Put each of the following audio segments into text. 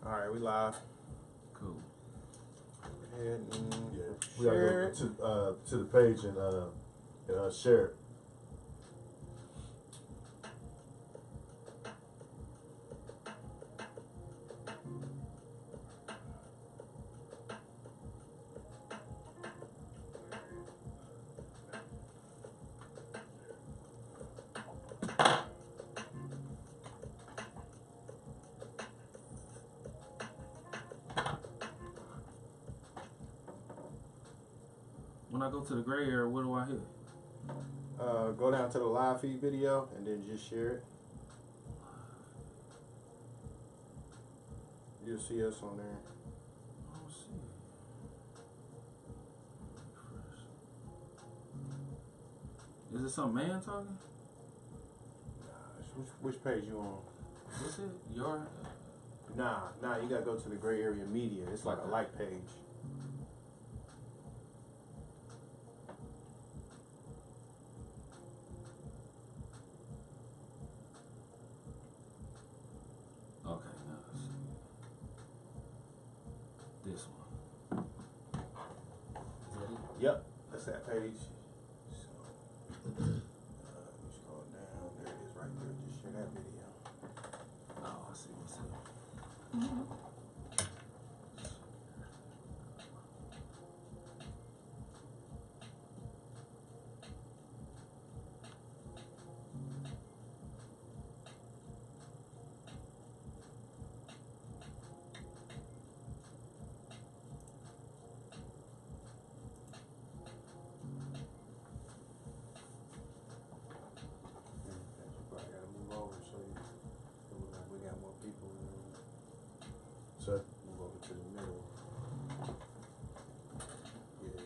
All right, we live. Cool. Go ahead and We gotta share go it. to the page and share it. When I go to the gray area, what do I hit? Go down to the live feed video and then just share it. You'll see us on there. I don't see it. Is it some man talking? Which page you on? What's it? Your. Nah, you gotta go to the gray area media. It's like a like page. Okay, now I see it. This one. Is that it? Yep, that's that page. So, you scroll down. There it is, right there. Just share that video. Oh, I see what's up. You probably gotta move over so you it look like we got more people in the room. Sir. Move over to the middle. Yeah.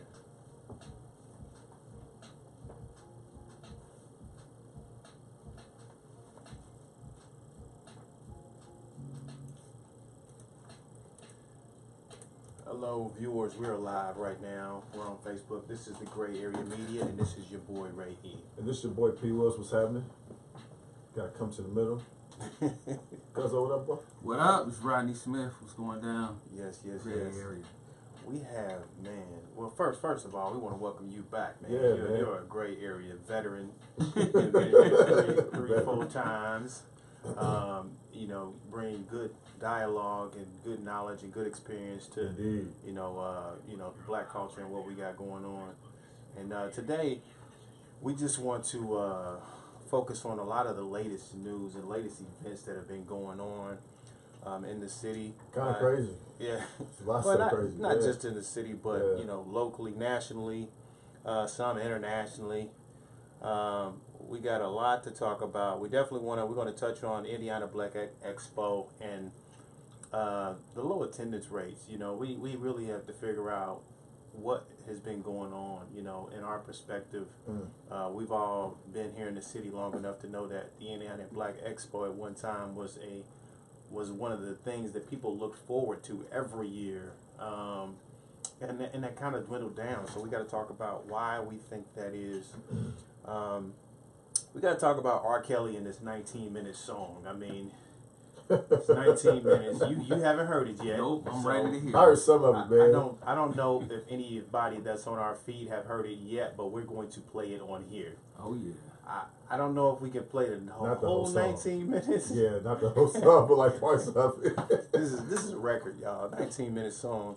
Hello, viewers. We're live right now. We're on Facebook. This is the Gray Area Media, and this is your boy Ray E. And this your boy P. Wills. What's happening? Gotta come to the middle. Cuz what up, boy? What up? It's Rodney Smith. What's going down? Yes. Gray area. We have, man. Well, first of all, we want to welcome you back, man. Yeah, man. You're a Gray Area veteran. You've been here three, 4 times. Bring good dialogue and good knowledge and good experience to, Indeed. Black culture and what we got going on. And today, we just want to focus on a lot of the latest news and latest events that have been going on in the city. Kind of crazy. Yeah. It's a lot Well, so crazy. not yeah. just in the city, but locally, nationally, some internationally. We got a lot to talk about. We definitely we're going to touch on Indiana Black Expo and the low attendance rates. We really have to figure out what has been going on. In our perspective, we've all been here in the city long enough to know that the Indiana Black Expo at one time was one of the things that people looked forward to every year. And that kind of dwindled down. So we got to talk about why we think that is. We got to talk about R. Kelly and this 19-minute song. I mean, it's 19 minutes. You haven't heard it yet. Nope, I'm ready to hear I heard some of it, man. I don't know if anybody that's on our feed have heard it yet, but we're going to play it on here. Oh, yeah. I don't know if we can play the whole 19 minutes. Yeah, not the whole song, but like parts of it. This is a record, y'all. 19-minute song,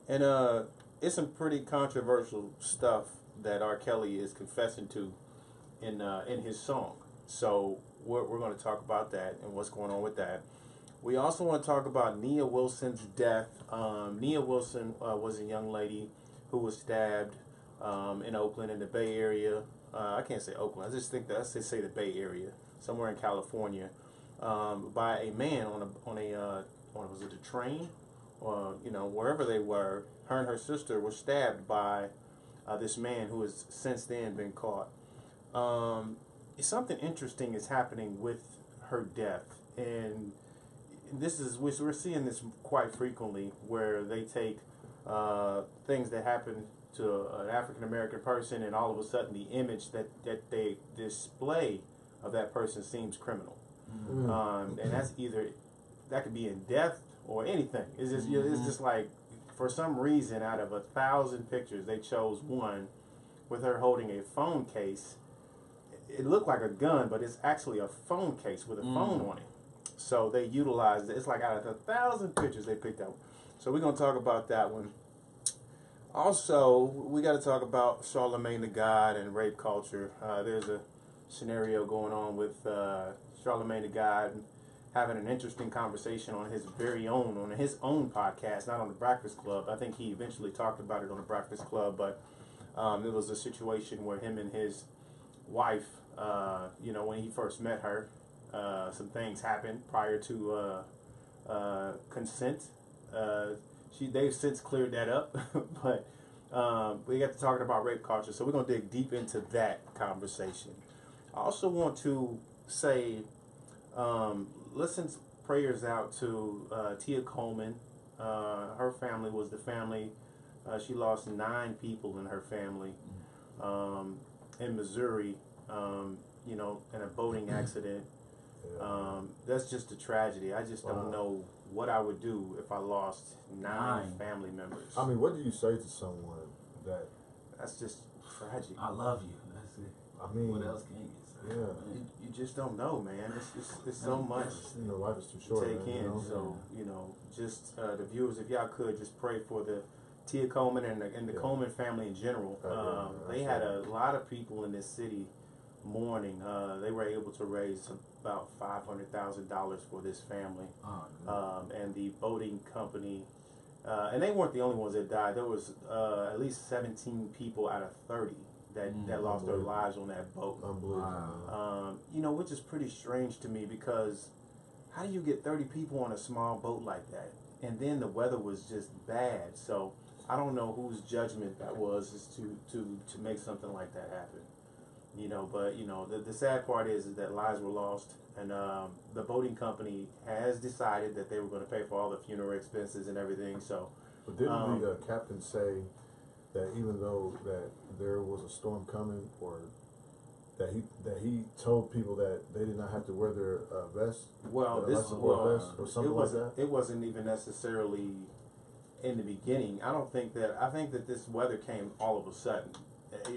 and it's some pretty controversial stuff that R. Kelly is confessing to in his song. So we're going to talk about that and what's going on with that. We also want to talk about Nia Wilson's death. Nia Wilson was a young lady who was stabbed in Oakland, in the Bay Area. I can't say Oakland. I just think that I say the Bay Area, somewhere in California, by a man on a was it a train, or wherever they were. Her and her sister were stabbed by this man who has since then been caught. Something interesting is happening with her death, and we're seeing this quite frequently, where they take things that happen to an African American person, and all of a sudden the image that they display of that person seems criminal. And that's either that could be in death or anything. It's just it's just like, for some reason, out of 1,000 pictures, they chose one with her holding a phone case. It looked like a gun, but it's actually a phone case with a phone on it. So they utilized it. It's like out of 1,000 pictures they picked out. So we're gonna talk about that one. Also, we got to talk about Charlamagne the God and rape culture. There's a scenario going on with Charlamagne the God having an interesting conversation on his own podcast, not on the Breakfast Club. I think he eventually talked about it on the Breakfast Club, but it was a situation where him and his wife, when he first met her, some things happened prior to consent. They've since cleared that up, but we got to talking about rape culture, so we're going to dig deep into that conversation. I also want to say, listen prayers out to Tia Coleman. Her family was the family. She lost 9 people in her family in Missouri, in a boating accident. That's just a tragedy. I just don't know what I would do if I lost 9 family members. I mean, what do you say to someone that's just tragic? I love you. That's it. I mean, what else can you say? Yeah. You just don't know, man. It's so much. Life is too short to take in. So just the viewers, if y'all could just pray for the Tia Coleman and the Coleman family in general. They had a lot of people in this city mourning. They were able to raise about $500,000 for this family. And the boating company, and they weren't the only ones that died. There was at least 17 people out of 30 that lost their lives on that boat. Unbelievable. Which is pretty strange to me, because how do you get 30 people on a small boat like that? And then the weather was just bad. So I don't know whose judgment that was to make something like that happen. But the sad part is that lives were lost, and the boating company has decided that they were going to pay for all the funeral expenses and everything. So, but didn't the captain say that even though that there was a storm coming, or that he told people that they did not have to wear their vest? Vest or something like that. It wasn't even necessarily in the beginning. I think that this weather came all of a sudden.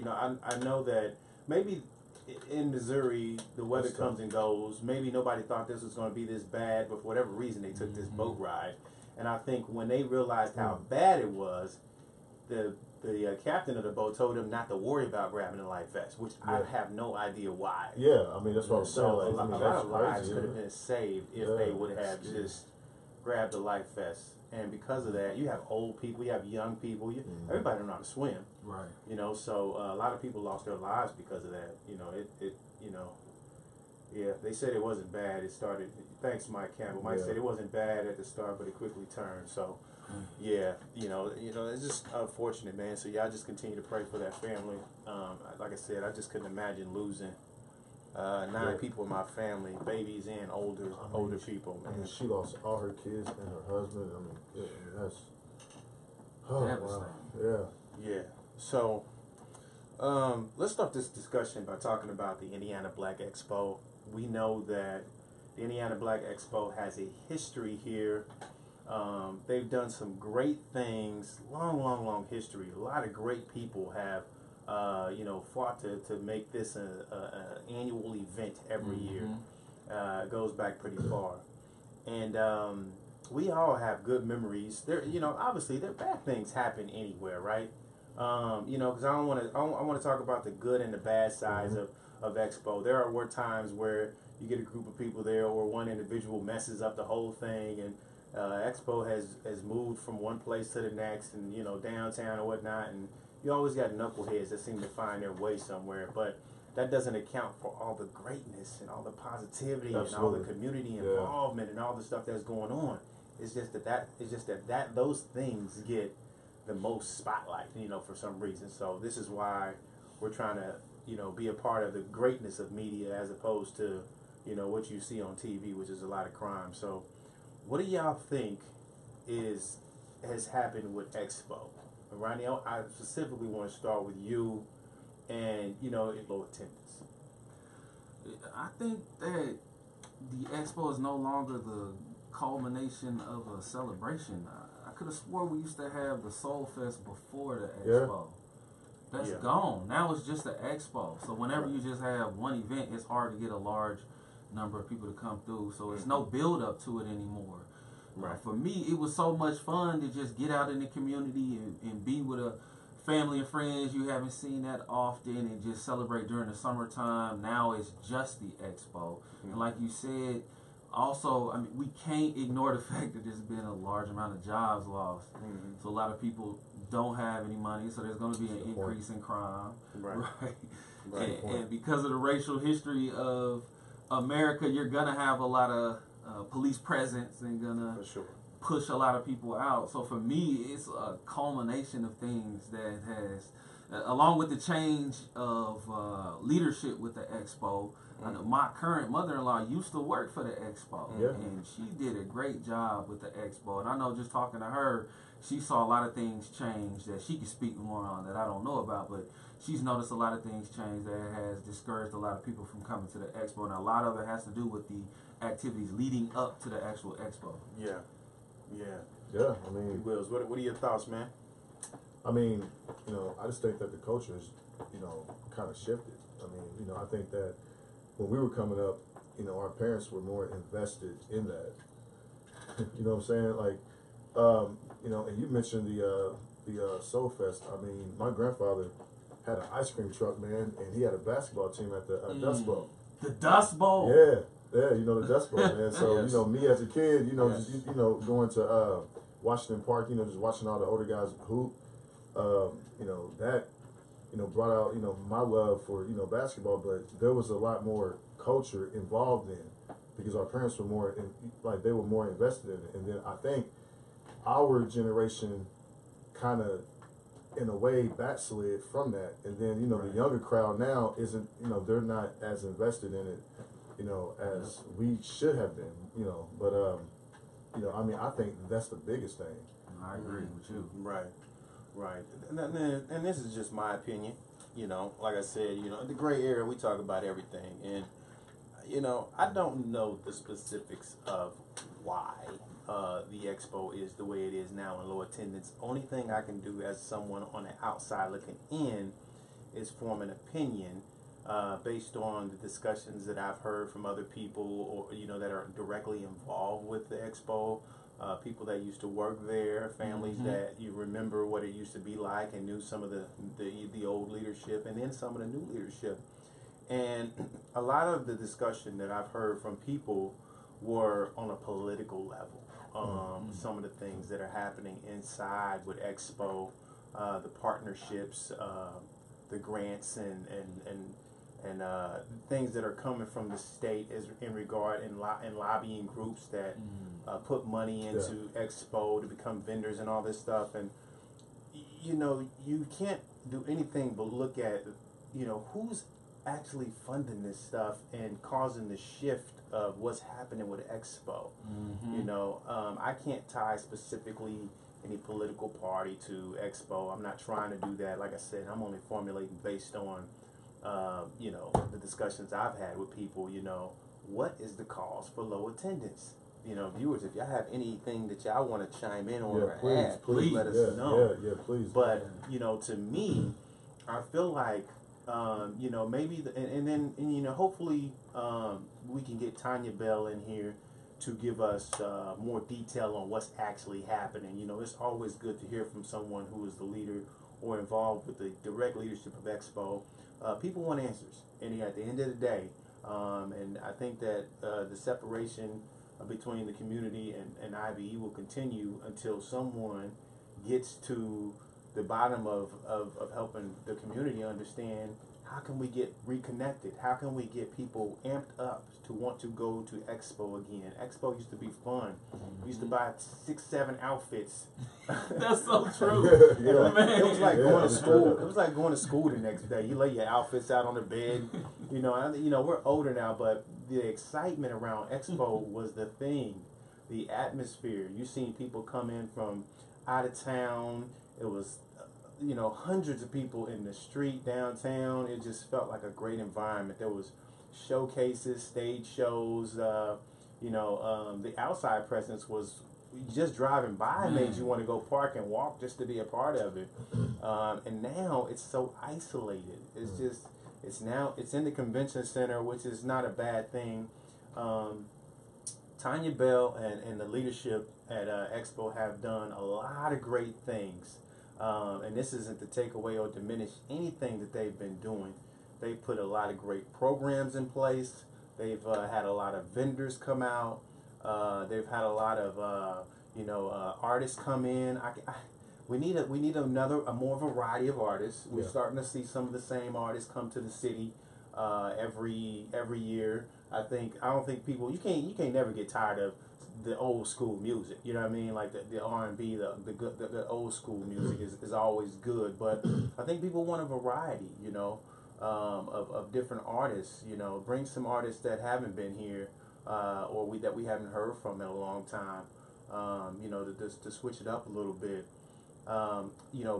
I know that maybe in Missouri the weather comes and goes. Maybe nobody thought this was going to be this bad, but for whatever reason they took this boat ride. And I think when they realized how bad it was, the captain of the boat told him not to worry about grabbing a life vest, which I have no idea why. Yeah, I mean, that's what I was saying. So a lot of lives could have been saved if they would have just grabbed a life vest. And because of that, you have old people, you have young people, everybody don't know how to swim. Right. So a lot of people lost their lives because of that. They said it wasn't bad. It started, thanks Mike Campbell. Mike said it wasn't bad at the start, but it quickly turned. So, it's just unfortunate, man. So y'all just continue to pray for that family. Like I said, I just couldn't imagine losing 9 people in my family, babies and older people, man. I mean, she lost all her kids and her husband. I mean, that's devastating. Yeah. So, let's start this discussion by talking about the Indiana Black Expo. We know that the Indiana Black Expo has a history here. They've done some great things, long history. A lot of great people have fought to make this an annual event every year. It goes back pretty far. And we all have good memories. Obviously, there bad things happen anywhere, right? Because I want to talk about the good and the bad sides of Expo. There were times where you get a group of people there, or one individual messes up the whole thing, and Expo has moved from one place to the next, and downtown or whatnot, and you always got knuckleheads that seem to find their way somewhere. But that doesn't account for all the greatness and all the positivity and all the community involvement and all the stuff that's going on. It's just that those things get the most spotlight, for some reason. So this is why we're trying to, be a part of the greatness of media, as opposed to, what you see on TV, which is a lot of crime. So what do y'all think has happened with Expo? Ronnie, I specifically want to start with you and, in low attendance. I think that the Expo is no longer the culmination of a celebration. I could have swore we used to have the Soul Fest before the Expo. That's gone. Now it's just the Expo. So whenever you just have one event, it's hard to get a large number of people to come through. So it's no build up to it anymore. Right. For me, it was so much fun to just get out in the community and be with a family and friends you haven't seen that often and just celebrate during the summertime. Now it's just the Expo. And like you said, also, I mean, we can't ignore the fact that there's been a large amount of jobs lost. So a lot of people don't have any money, so there's going to be an increase in crime. Right. And because of the racial history of America, you're going to have a lot of police presence and going to push a lot of people out. So for me, it's a culmination of things that has, along with the change of leadership with the Expo. I know my current mother-in-law used to work for the Expo, and she did a great job with the Expo. And I know just talking to her, she saw a lot of things change that she could speak more on that I don't know about, but she's noticed a lot of things change that has discouraged a lot of people from coming to the Expo, and a lot of it has to do with the activities leading up to the actual Expo. Yeah, I mean, Wills, what are your thoughts, man? I mean, I just think that the culture is, kind of shifted. I mean, I think that when we were coming up, our parents were more invested in that. You know what I'm saying? Like, and you mentioned the Soul Fest. I mean, my grandfather had an ice cream truck, man, and he had a basketball team at the Dust Bowl. The Dust Bowl? Yeah, the Dust Bowl, man. So, me as a kid, just, going to Washington Park, just watching all the older guys hoop, that, brought out, my love for, basketball, but there was a lot more culture involved in because our parents were more, they were more invested in it. And then I think our generation kind of, in a way, backslid from that. And then, the younger crowd now isn't, they're not as invested in it, as we should have been, But, I mean, I think that's the biggest thing. I agree with you. Right. And this is just my opinion. Like I said, in the gray area, we talk about everything. And, I don't know the specifics of why the Expo is the way it is now in low attendance. Only thing I can do as someone on the outside looking in is form an opinion based on the discussions that I've heard from other people or, that are directly involved with the Expo. People that used to work there, families that you remember what it used to be like and knew some of the old leadership and then some of the new leadership. And a lot of the discussion that I've heard from people were on a political level. Some of the things that are happening inside with Expo, the partnerships, the grants and things that are coming from the state as in regard in lobbying groups that put money into Expo to become vendors and all this stuff. And you can't do anything but look at who's actually funding this stuff and causing the shift of what's happening with Expo. I can't tie specifically any political party to Expo. I'm not trying to do that. Like I said, I'm only formulating based on the discussions I've had with people. What is the cause for low attendance? Viewers, if y'all have anything that y'all want to chime in on or add, please let us know. Yeah, please. But to me, I feel like maybe and then hopefully we can get Tanya Bell in here to give us more detail on what's actually happening. It's always good to hear from someone who is the leader or involved with the direct leadership of Expo. People want answers, and at the end of the day, and I think that the separation between the community and IBE will continue until someone gets to the bottom of helping the community understand how can we get reconnected? How can we get people amped up to want to go to Expo again? Expo used to be fun. We used to buy 6-7 outfits. That's so true. Man. It was like going to school. It was like going to school the next day. You lay your outfits out on the bed. We're older now, but the excitement around Expo was the thing. The atmosphere. You seen people come in from out of town. It was hundreds of people in the street downtown. It just felt like a great environment. There was showcases, stage shows. The outside presence was just driving by made you want to go park and walk just to be a part of it. And now it's so isolated. It's in the convention center, which is not a bad thing. Tanya Bell and the leadership at Expo have done a lot of great things. And this isn't to take away or diminish anything that they've been doing. They've put a lot of great programs in place. They've had a lot of vendors come out. They've had a lot of artists come in. We need a more variety of artists. We're starting to see some of the same artists come to the city every year. I don't think people you can't never get tired of the old school music. You know what I mean? Like the R&B, the old school music is always good. But I think people want a variety, of different artists. Bring some artists that haven't been here or that we haven't heard from in a long time. To switch it up a little bit.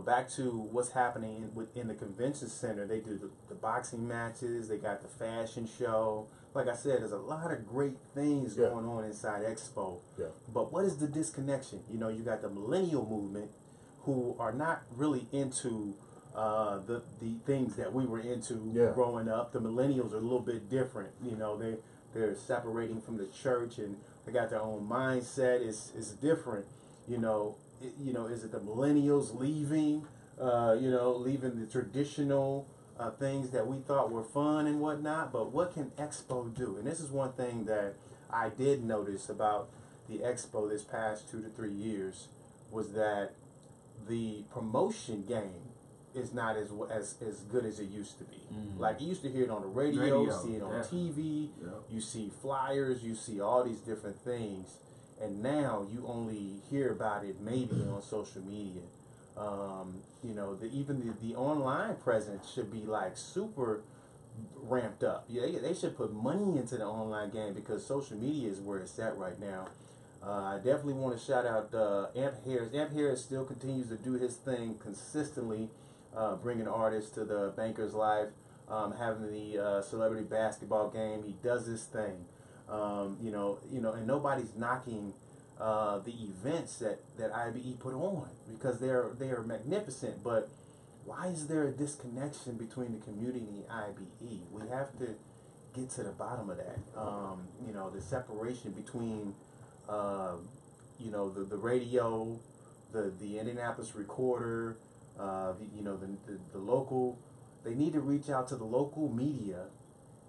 Back to what's happening in the convention center. They do the boxing matches. They got the fashion show. Like I said, there's a lot of great things going on inside Expo. Yeah. But what is the disconnection? You got the millennial movement who are not really into the things that we were into growing up. The millennials are a little bit different. They're separating from the church and they got their own mindset. It's different. Is it the millennials leaving? Leaving the traditional things that we thought were fun and whatnot. But what can Expo do? And this is one thing that I did notice about the Expo this past 2 to 3 years was that the promotion game is not as good as it used to be. Like you used to hear it on the radio, see it on TV, you see flyers, you see all these different things. And now you only hear about it maybe on social media. Even the online presence should be like super ramped up. They should put money into the online game because social media is where it's at right now. I definitely want to shout out Amp Harris. Amp Harris still continues to do his thing consistently, bringing artists to the Bankers Life, having the celebrity basketball game. He does his thing. And nobody's knocking the events that IBE put on because they are magnificent. But why is there a disconnection between the community and IBE? We have to get to the bottom of that. The separation between the radio, the Indianapolis Recorder, the local. They need to reach out to the local media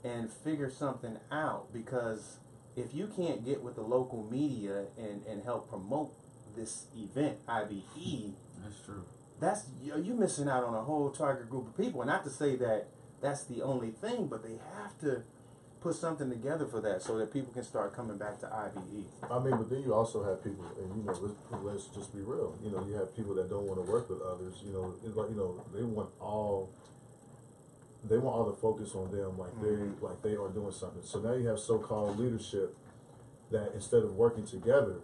and figure something out, because if you can't get with the local media and help promote this event, IBE, that's true. You're missing out on a whole target group of people. And not to say that that's the only thing, but they have to put something together for that so that people can start coming back to IBE. I mean, but then you also have people, and let's just be real. You have people that don't want to work with others. It's like they want all the focus on them, like they are doing something. So now you have so-called leadership that instead of working together,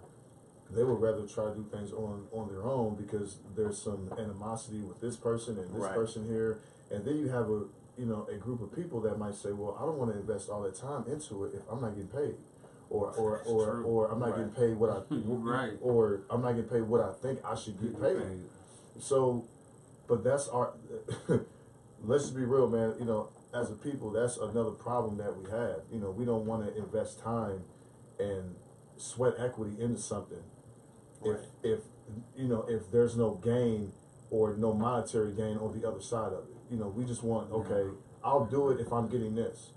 they would rather try to do things on their own because there's some animosity with this person and this person here, and then you have a group of people that might say, well, I don't want to invest all that time into it if I'm not getting paid, or I'm not getting paid what I or I'm not getting paid what I think I should get paid. So, but that's our. Let's just be real, man. As a people, that's another problem that we have. We don't want to invest time and sweat equity into something if there's no gain or no monetary gain on the other side of it. We just want, okay, I'll do it if I'm getting this.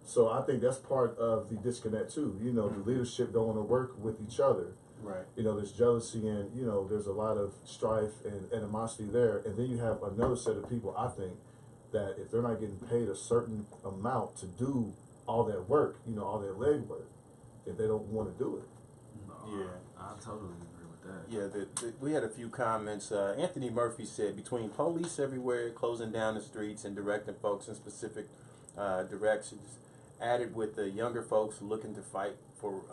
So I think that's part of the disconnect too. The leadership don't want to work with each other. Right. There's jealousy and, there's a lot of strife and animosity there. And then you have another set of people, I think, that if they're not getting paid a certain amount to do all that work, all that leg work, if they don't want to do it. No, I totally agree with that. Yeah, we had a few comments. Anthony Murphy said, between police everywhere closing down the streets and directing folks in specific directions, added with the younger folks looking to fight for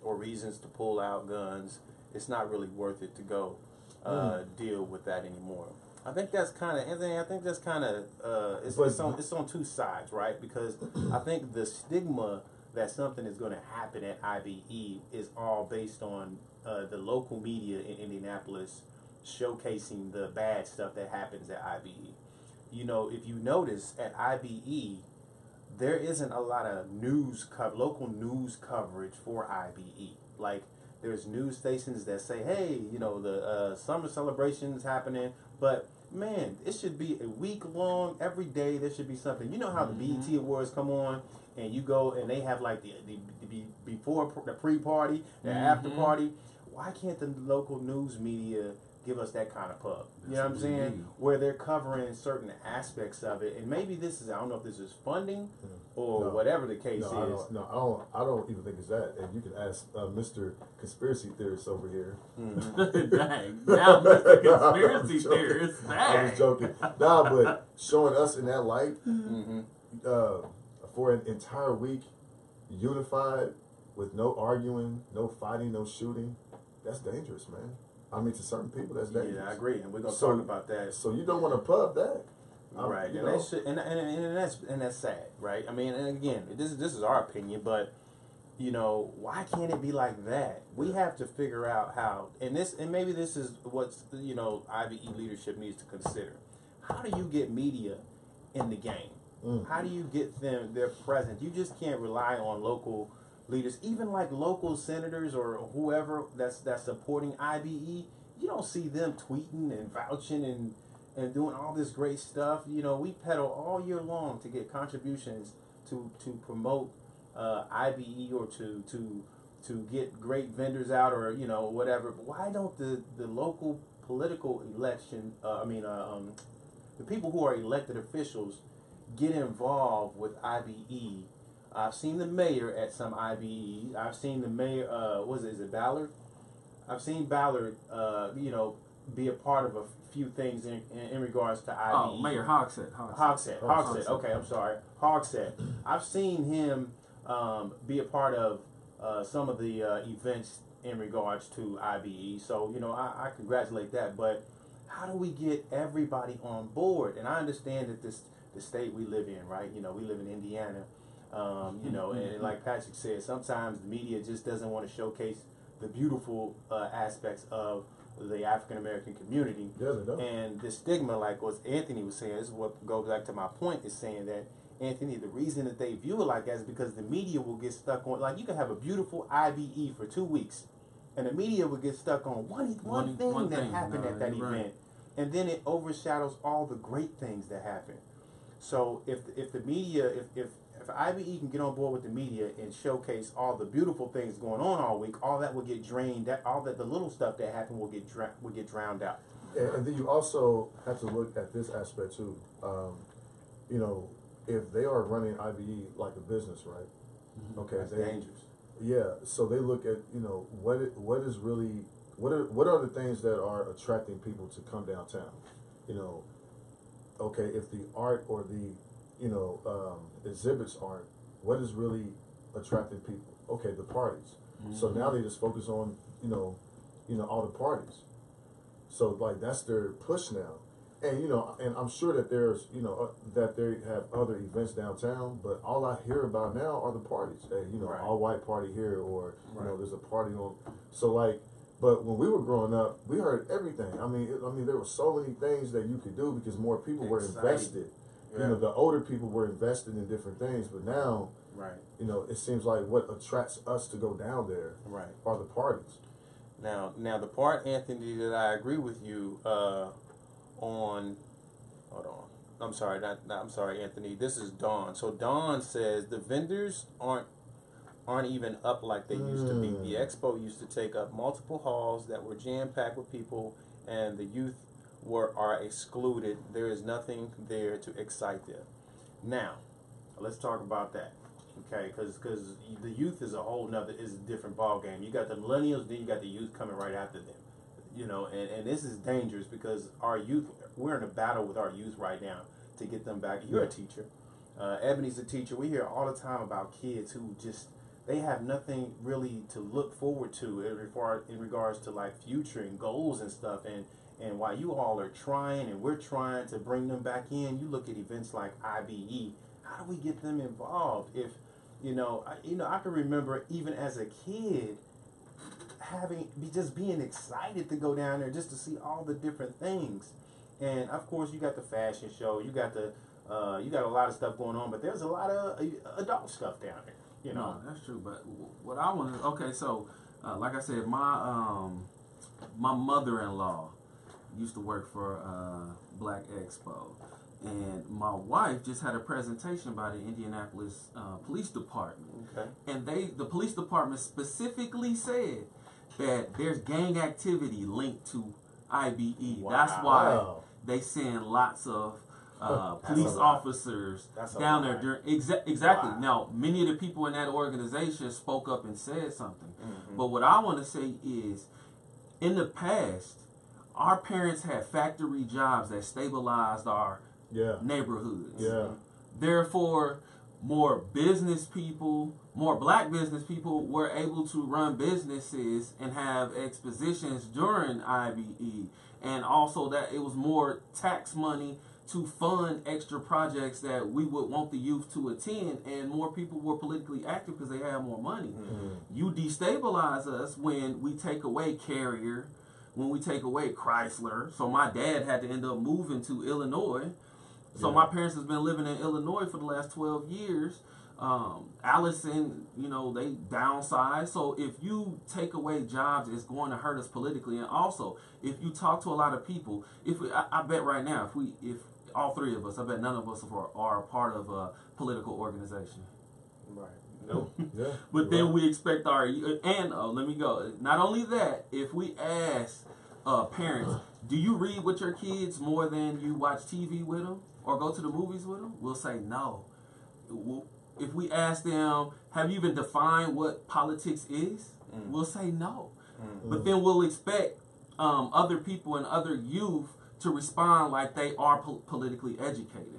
or reasons to pull out guns, it's not really worth it to go deal with that anymore. I think that's kind of, Anthony. I think that's kind of it's on two sides, right? Because I think the stigma that something is going to happen at IBE is all based on the local media in Indianapolis showcasing the bad stuff that happens at IBE. You know, if you notice at IBE, there isn't a lot of local news coverage for IBE. Like, there's news stations that say, hey, you know, the summer celebration's happening, but man, it should be a week long. Every day there should be something. You know how the BET Awards come on, and you go and they have like the before the pre-party, the after party. Why can't the local news media give us that kind of pub? You know what I'm saying? Where they're covering certain aspects of it, and maybe this is, I don't know if this is funding or whatever the case is. I don't even think it's that. And you can ask Mr. Conspiracy Theorist over here. Dang, now Mr. Conspiracy Theorist. Dang. I was joking. Nah, but showing us in that light for an entire week, unified, with no arguing, no fighting, no shooting, that's dangerous, man. I mean, to certain people, that's dangerous. Yeah, I agree, and we're gonna talk about that. So you don't want to pub that, right? And that's sad, right? I mean, and again, this is our opinion, but you know, why can't it be like that? We have to figure out how, and maybe this is what's, you know, IBE leadership needs to consider. How do you get media in the game? How do you get them their presence? You just can't rely on local leaders, even like local senators or whoever that's supporting IBE. You don't see them tweeting and vouching and doing all this great stuff. You know, we pedal all year long to get contributions to promote IBE or to get great vendors out, or you know, whatever. But why don't the local political election, the people who are elected officials get involved with IBE? I've seen the mayor at some IBE. I've seen the mayor, is it Ballard? I've seen Ballard, you know, be a part of a few things in regards to IBE. Oh, Mayor Hogsett. Hogsett. Okay, I'm sorry. Hogsett. I've seen him be a part of some of the events in regards to IBE. So, you know, I congratulate that. But how do we get everybody on board? And I understand that the state we live in, right? You know, we live in Indiana. You know, and like Patrick said, sometimes the media just doesn't want to showcase the beautiful aspects of the African American community. Yeah, they don't. And the stigma, like what Anthony was saying, this is what goes back to my point, is saying that, Anthony, the reason that they view it like that is because the media will get stuck on, like, you can have a beautiful IBE for 2 weeks, and the media will get stuck on one thing that happened at that event, and then it overshadows all the great things that happen. So if the media, if IBE can get on board with the media and showcase all the beautiful things going on all week, all that will get drained. The little stuff that happened will get drowned out. And then you also have to look at this aspect too. You know, if they are running IBE like a business, right? Okay, that's dangerous. Yeah. So they look at, you know, what are the things that are attracting people to come downtown? You know, okay, if the art or the exhibits aren't, what is really attracting people? Okay, the parties. So now they just focus on, you know, all the parties. So like that's their push now. And you know, and I'm sure that there's, you know, that they have other events downtown, but all I hear about now are the parties. Hey, you know, all white party here, or you know, there's a party on. So like, but when we were growing up, we heard everything. I mean, there were so many things that you could do because more people were invested. Yeah. You know, the older people were invested in different things, but now, you know, it seems like what attracts us to go down there are the parties. Now the part, Anthony, that I agree with you on. Hold on. I'm sorry, I'm sorry, Anthony. This is Dawn. So Dawn says the vendors aren't even up like they used to be. The Expo used to take up multiple halls that were jam-packed with people, and the youth are excluded. There is nothing there to excite them. Now, let's talk about that, okay? Because the youth is a different ball game. You got the millennials, then you got the youth coming right after them. You know, and this is dangerous because our youth, we're in a battle with our youth right now to get them back. You're a teacher. Ebony's a teacher. We hear all the time about kids who just, they have nothing really to look forward to in regards to like future and goals and stuff. And And while you all are trying and we're trying to bring them back in, you look at events like IBE. How do we get them involved? If I can remember even as a kid just being excited to go down there just to see all the different things. And of course, you got the fashion show. You got a lot of stuff going on, but there's a lot of adult stuff down there. No, that's true. But what I want to so like I said, my mother-in-law used to work for Black Expo, and my wife just had a presentation by the Indianapolis Police Department. Okay. And the police department specifically said that there's gang activity linked to IBE. Wow. That's why they send lots of police officers down there during exactly. Wow. Now, many of the people in that organization spoke up and said something. Mm-hmm. But what I want to say is, in the past, our parents had factory jobs that stabilized our neighborhoods. Yeah. Therefore, more business people, more black business people were able to run businesses and have expositions during IBE. And also that it was more tax money to fund extra projects that we would want the youth to attend, and more people were politically active because they had more money. Mm-hmm. You destabilize us when we take away Carrier, when we take away Chrysler. So my dad had to end up moving to Illinois. So my parents has been living in Illinois for the last 12 years. Allison, they downsized. So if you take away jobs, it's going to hurt us politically. And also, if you talk to a lot of people, I bet right now, if all three of us, I bet none of us are a part of a political organization. Right. Nope. Yeah. But then we expect let me go. Not only that, if we ask parents, do you read with your kids more than you watch TV with them or go to the movies with them? We'll say no. If we ask them, have you even defined what politics is? We'll say no. But then we'll expect other people and other youth to respond like they are politically educated.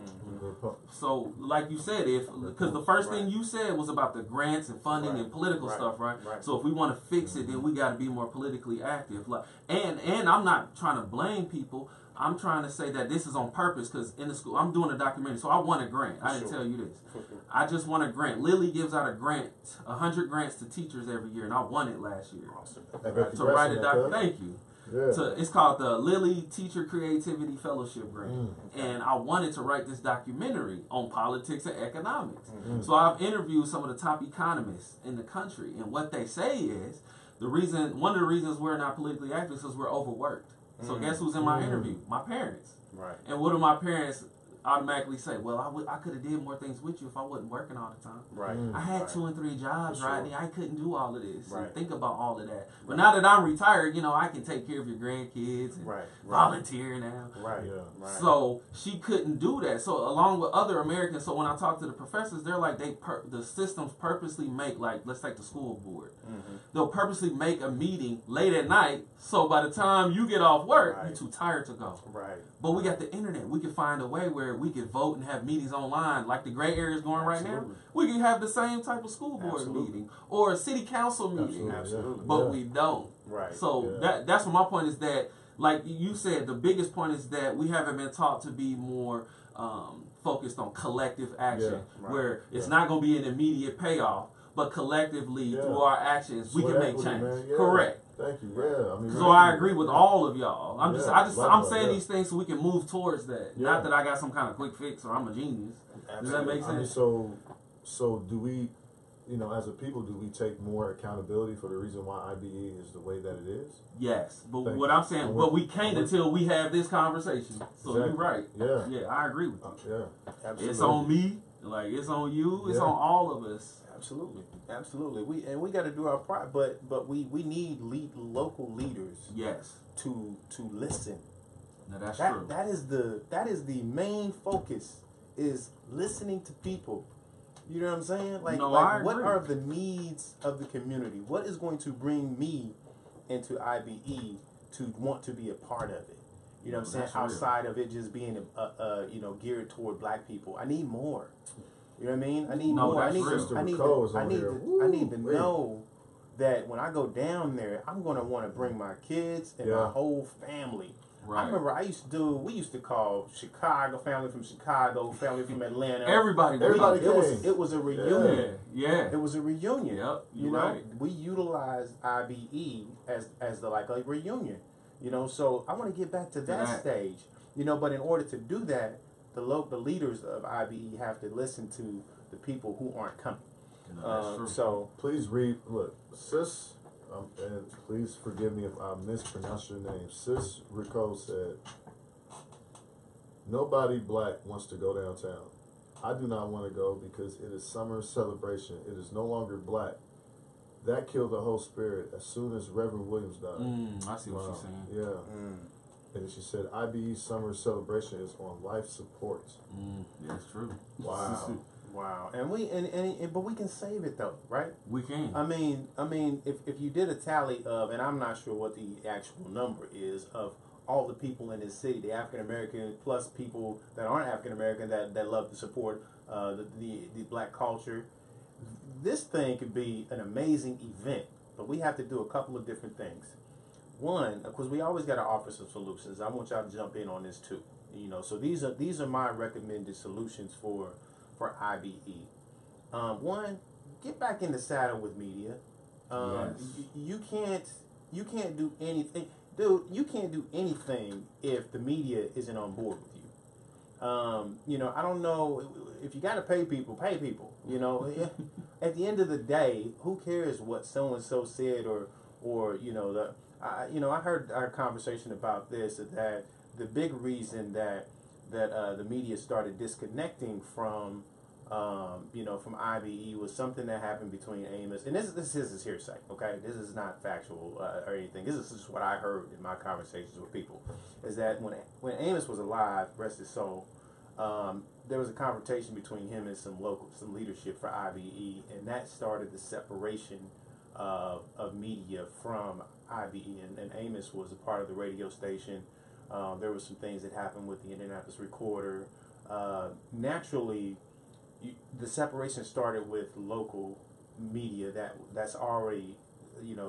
So, like you said, because the first thing you said was about the grants and funding and political stuff, right? So if we want to fix it, then we got to be more politically active. And I'm not trying to blame people. I'm trying to say that this is on purpose, because in the school, I'm doing a documentary, so I won a grant. I didn't tell you this. I just won a grant. Lilly gives out a grant, 100 grants to teachers every year, and I won it last year. Awesome. To write a documentary. Thank you. Yeah. It's called the Lilly Teacher Creativity Fellowship Grant. And I wanted to write this documentary on politics and economics. So I've interviewed some of the top economists in the country, and what they say is one of the reasons we're not politically active is because we're overworked. So guess who's in my interview? My parents. Right. And what do my parents automatically say? Well, I could have did more things with you if I wasn't working all the time. Right. I had 2 and 3 jobs, Rodney. I couldn't do all of this. Right. And think about all of that. But now that I'm retired, I can take care of your grandkids and volunteer now. Right. Yeah. Right. So she couldn't do that. So along with other Americans, so when I talk to the professors, they're like, the systems purposely make, like, let's take the school board. They'll purposely make a meeting late at night, so by the time you get off work, you're too tired to go. Right. But we got the internet. We can find a way where we can vote and have meetings online, like the gray area is going right now. We can have the same type of school board meeting or a city council meeting. Absolutely. But we don't. Right. So that's what my point is, that, like you said, the biggest point is that we haven't been taught to be more focused on collective action, where it's not going to be an immediate payoff, but collectively through our actions we can make change. Correct. Thank you. Yeah. So I agree with all of y'all. I'm saying these things so we can move towards that. Not that I got some kind of quick fix or I'm a genius. Does that make sense? So do we, as a people, do we take more accountability for the reason why IBE is the way that it is? Yes, but what I'm saying, but we can't until we have this conversation. So you're right. Yeah, I agree with you. Yeah, absolutely. It's on me, like it's on you, it's on all of us. Absolutely. We got to do our part, but we need local leaders. Yes. To listen. No, that's true. That is the main focus, is listening to people. You know what I'm saying? Like what are the needs of the community? What is going to bring me into IBE to want to be a part of it? You know what I'm saying? Outside of it just being geared toward black people. I need more. You know what I mean? I need more. I need to know that when I go down there, I'm going to want to bring my kids and my whole family. I remember we used to call Chicago, family from Chicago, family from Atlanta. Everybody came. It was a reunion. Yeah. It was a reunion. Yep. You know, we utilized IBE as the like a reunion. You know, so I want to get back to that stage. You know, but in order to do that, the leaders of IBE have to listen to the people who aren't coming. So please read. Look, sis. And please forgive me if I mispronounce your name. Sis Rico said, nobody black wants to go downtown. I do not want to go because it is summer celebration. It is no longer black. That killed the whole spirit as soon as Reverend Williams died. I see what she's saying. Yeah. And then she said, IBE summer celebration is on life support. Yeah, it's true. Wow. Wow, but we can save it though, right? We can. I mean, if you did a tally of, and I'm not sure what the actual number is of all the people in this city, the African American plus people that aren't African American that love to support the black culture, this thing could be an amazing event. But we have to do a couple of different things. One, of course, we always got to offer some solutions. I want y'all to jump in on this too. You know, so these are my recommended solutions for IBE. One, get back in the saddle with media. You can't do anything, dude. You can't do anything if the media isn't on board with you. You know, I don't know if you got to pay people. Pay people. You know, at the end of the day, who cares what so and so said or you know I heard our conversation about this, that the big reason that the media started disconnecting from from IBE was something that happened between Amos, and this is hearsay, okay? This is not factual or anything. This is just what I heard in my conversations with people, is that when Amos was alive, rest his soul, there was a confrontation between him and some leadership for IBE, and that started the separation of media from IBE, and Amos was a part of the radio station. There were some things that happened with the Indianapolis Recorder. Naturally, the separation started with local media that's already,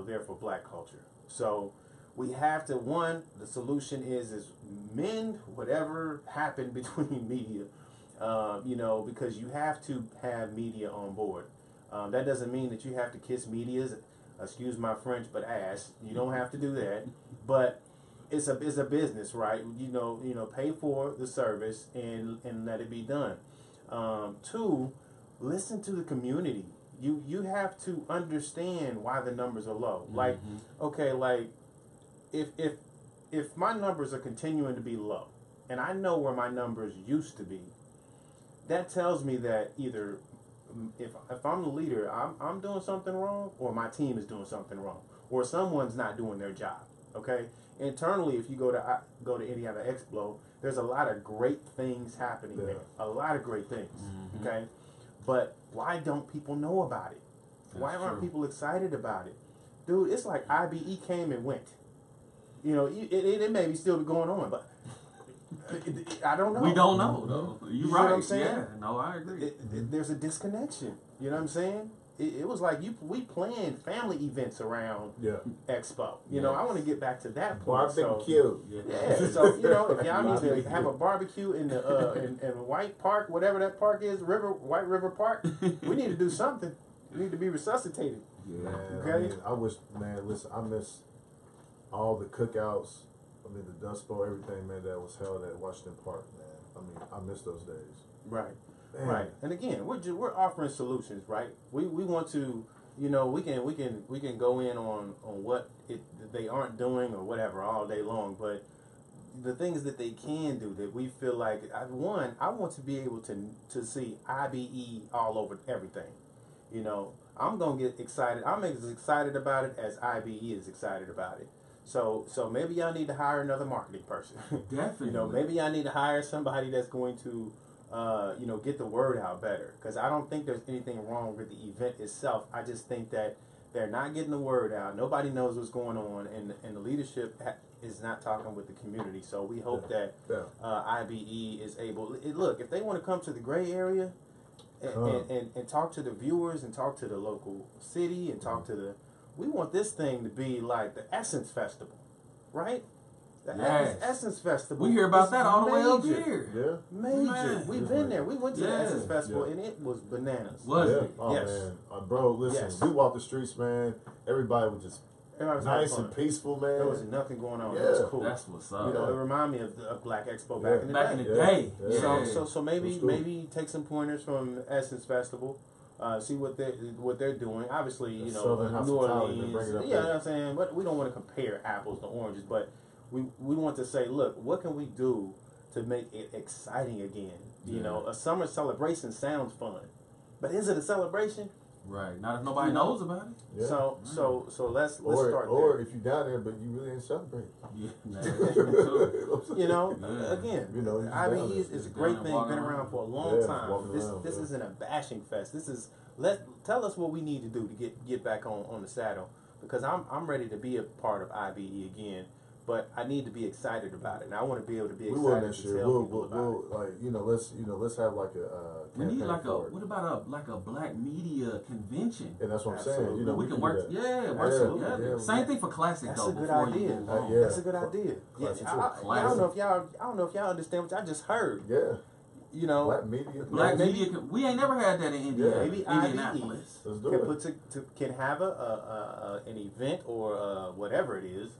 there for black culture. So we have to, the solution is mend whatever happened between media, because you have to have media on board. That doesn't mean that you have to kiss media's, excuse my French, but ass. You don't have to do that. But it's a business, right? Pay for the service and let it be done. Two, listen to the community. You have to understand why the numbers are low. Like, okay, like if my numbers are continuing to be low, and I know where my numbers used to be, that tells me that either if I'm the leader, I'm doing something wrong, or my team is doing something wrong, or someone's not doing their job. Okay. Internally, if you go to Indiana Expo, there's a lot of great things happening there. A lot of great things. Okay, but why don't people know about it? Why aren't people excited about it, dude? It's like IBE came and went. It may be still going on, but I don't know. We don't know though. You right. Know what I'm saying? Yeah. No, I agree. There's a disconnection. You know what I'm saying? It was like we planned family events around Expo. I want to get back to that point. Barbecue. So if y'all need to have a barbecue in the in White Park, whatever that park is, White River Park, we need to do something. We need to be resuscitated. Yeah. Okay. Listen, I miss all the cookouts. The Dust Bowl, everything, man, that was held at Washington Park, man. I miss those days. Right. Man. Right, and again, we're offering solutions, right? We want to, we can go in on what they aren't doing or whatever all day long, but the things that they can do that we feel like, I want to be able to see IBE all over everything. I'm gonna get excited. I'm as excited about it as IBE is excited about it. So maybe y'all need to hire another marketing person. Definitely. Maybe y'all need to hire somebody that's going to get the word out better. Because I don't think there's anything wrong with the event itself. I just think that they're not getting the word out. Nobody knows what's going on, and the leadership is not talking with the community. So we hope that IBE is able. Look, if they want to come to the gray area and talk to the viewers and talk to the local city and talk to we want this thing to be like the Essence Festival, right? The Essence Festival. We hear about that all the way up here. Yeah. Major. Man. We've been there. We went to the Essence Festival and it was bananas. Was it? Oh yes. man. Bro, listen, we walked the streets, man. Everybody was just nice and peaceful, man. There was nothing going on. Yeah. It was cool. That's what's up. You know, it reminded me of the Black Expo back in the day. Back in the day. Yeah. So maybe take some pointers from Essence Festival. See what they're doing. Obviously, you know, New Orleans. You know what I'm saying? But we don't want to compare apples to oranges. But we want to say, look, what can we do to make it exciting again? You know, a summer celebration sounds fun, but is it a celebration? Right. Not if nobody knows about it. Yeah. So let's start there. Or if you're down there but you really ain't celebrating. Yeah. That's true. You know, again, IBE is a great thing. Been around for a long time. This isn't a bashing fest. This is tell us what we need to do to get back on the saddle, because I'm ready to be a part of IBE again. But I need to be excited about it, and I want to be able to be excited to tell people about it. Let's have like a we need what about a black media convention? And that's what I'm saying. You know, we can work. Work together. Yeah. Same thing for classic. That's though. a good Before idea. You move on. That's a good idea. I don't know if y'all understand what I just heard. Yeah. You know, black media. We ain't never had that in India. Maybe Indianapolis. Can have an event or whatever it is,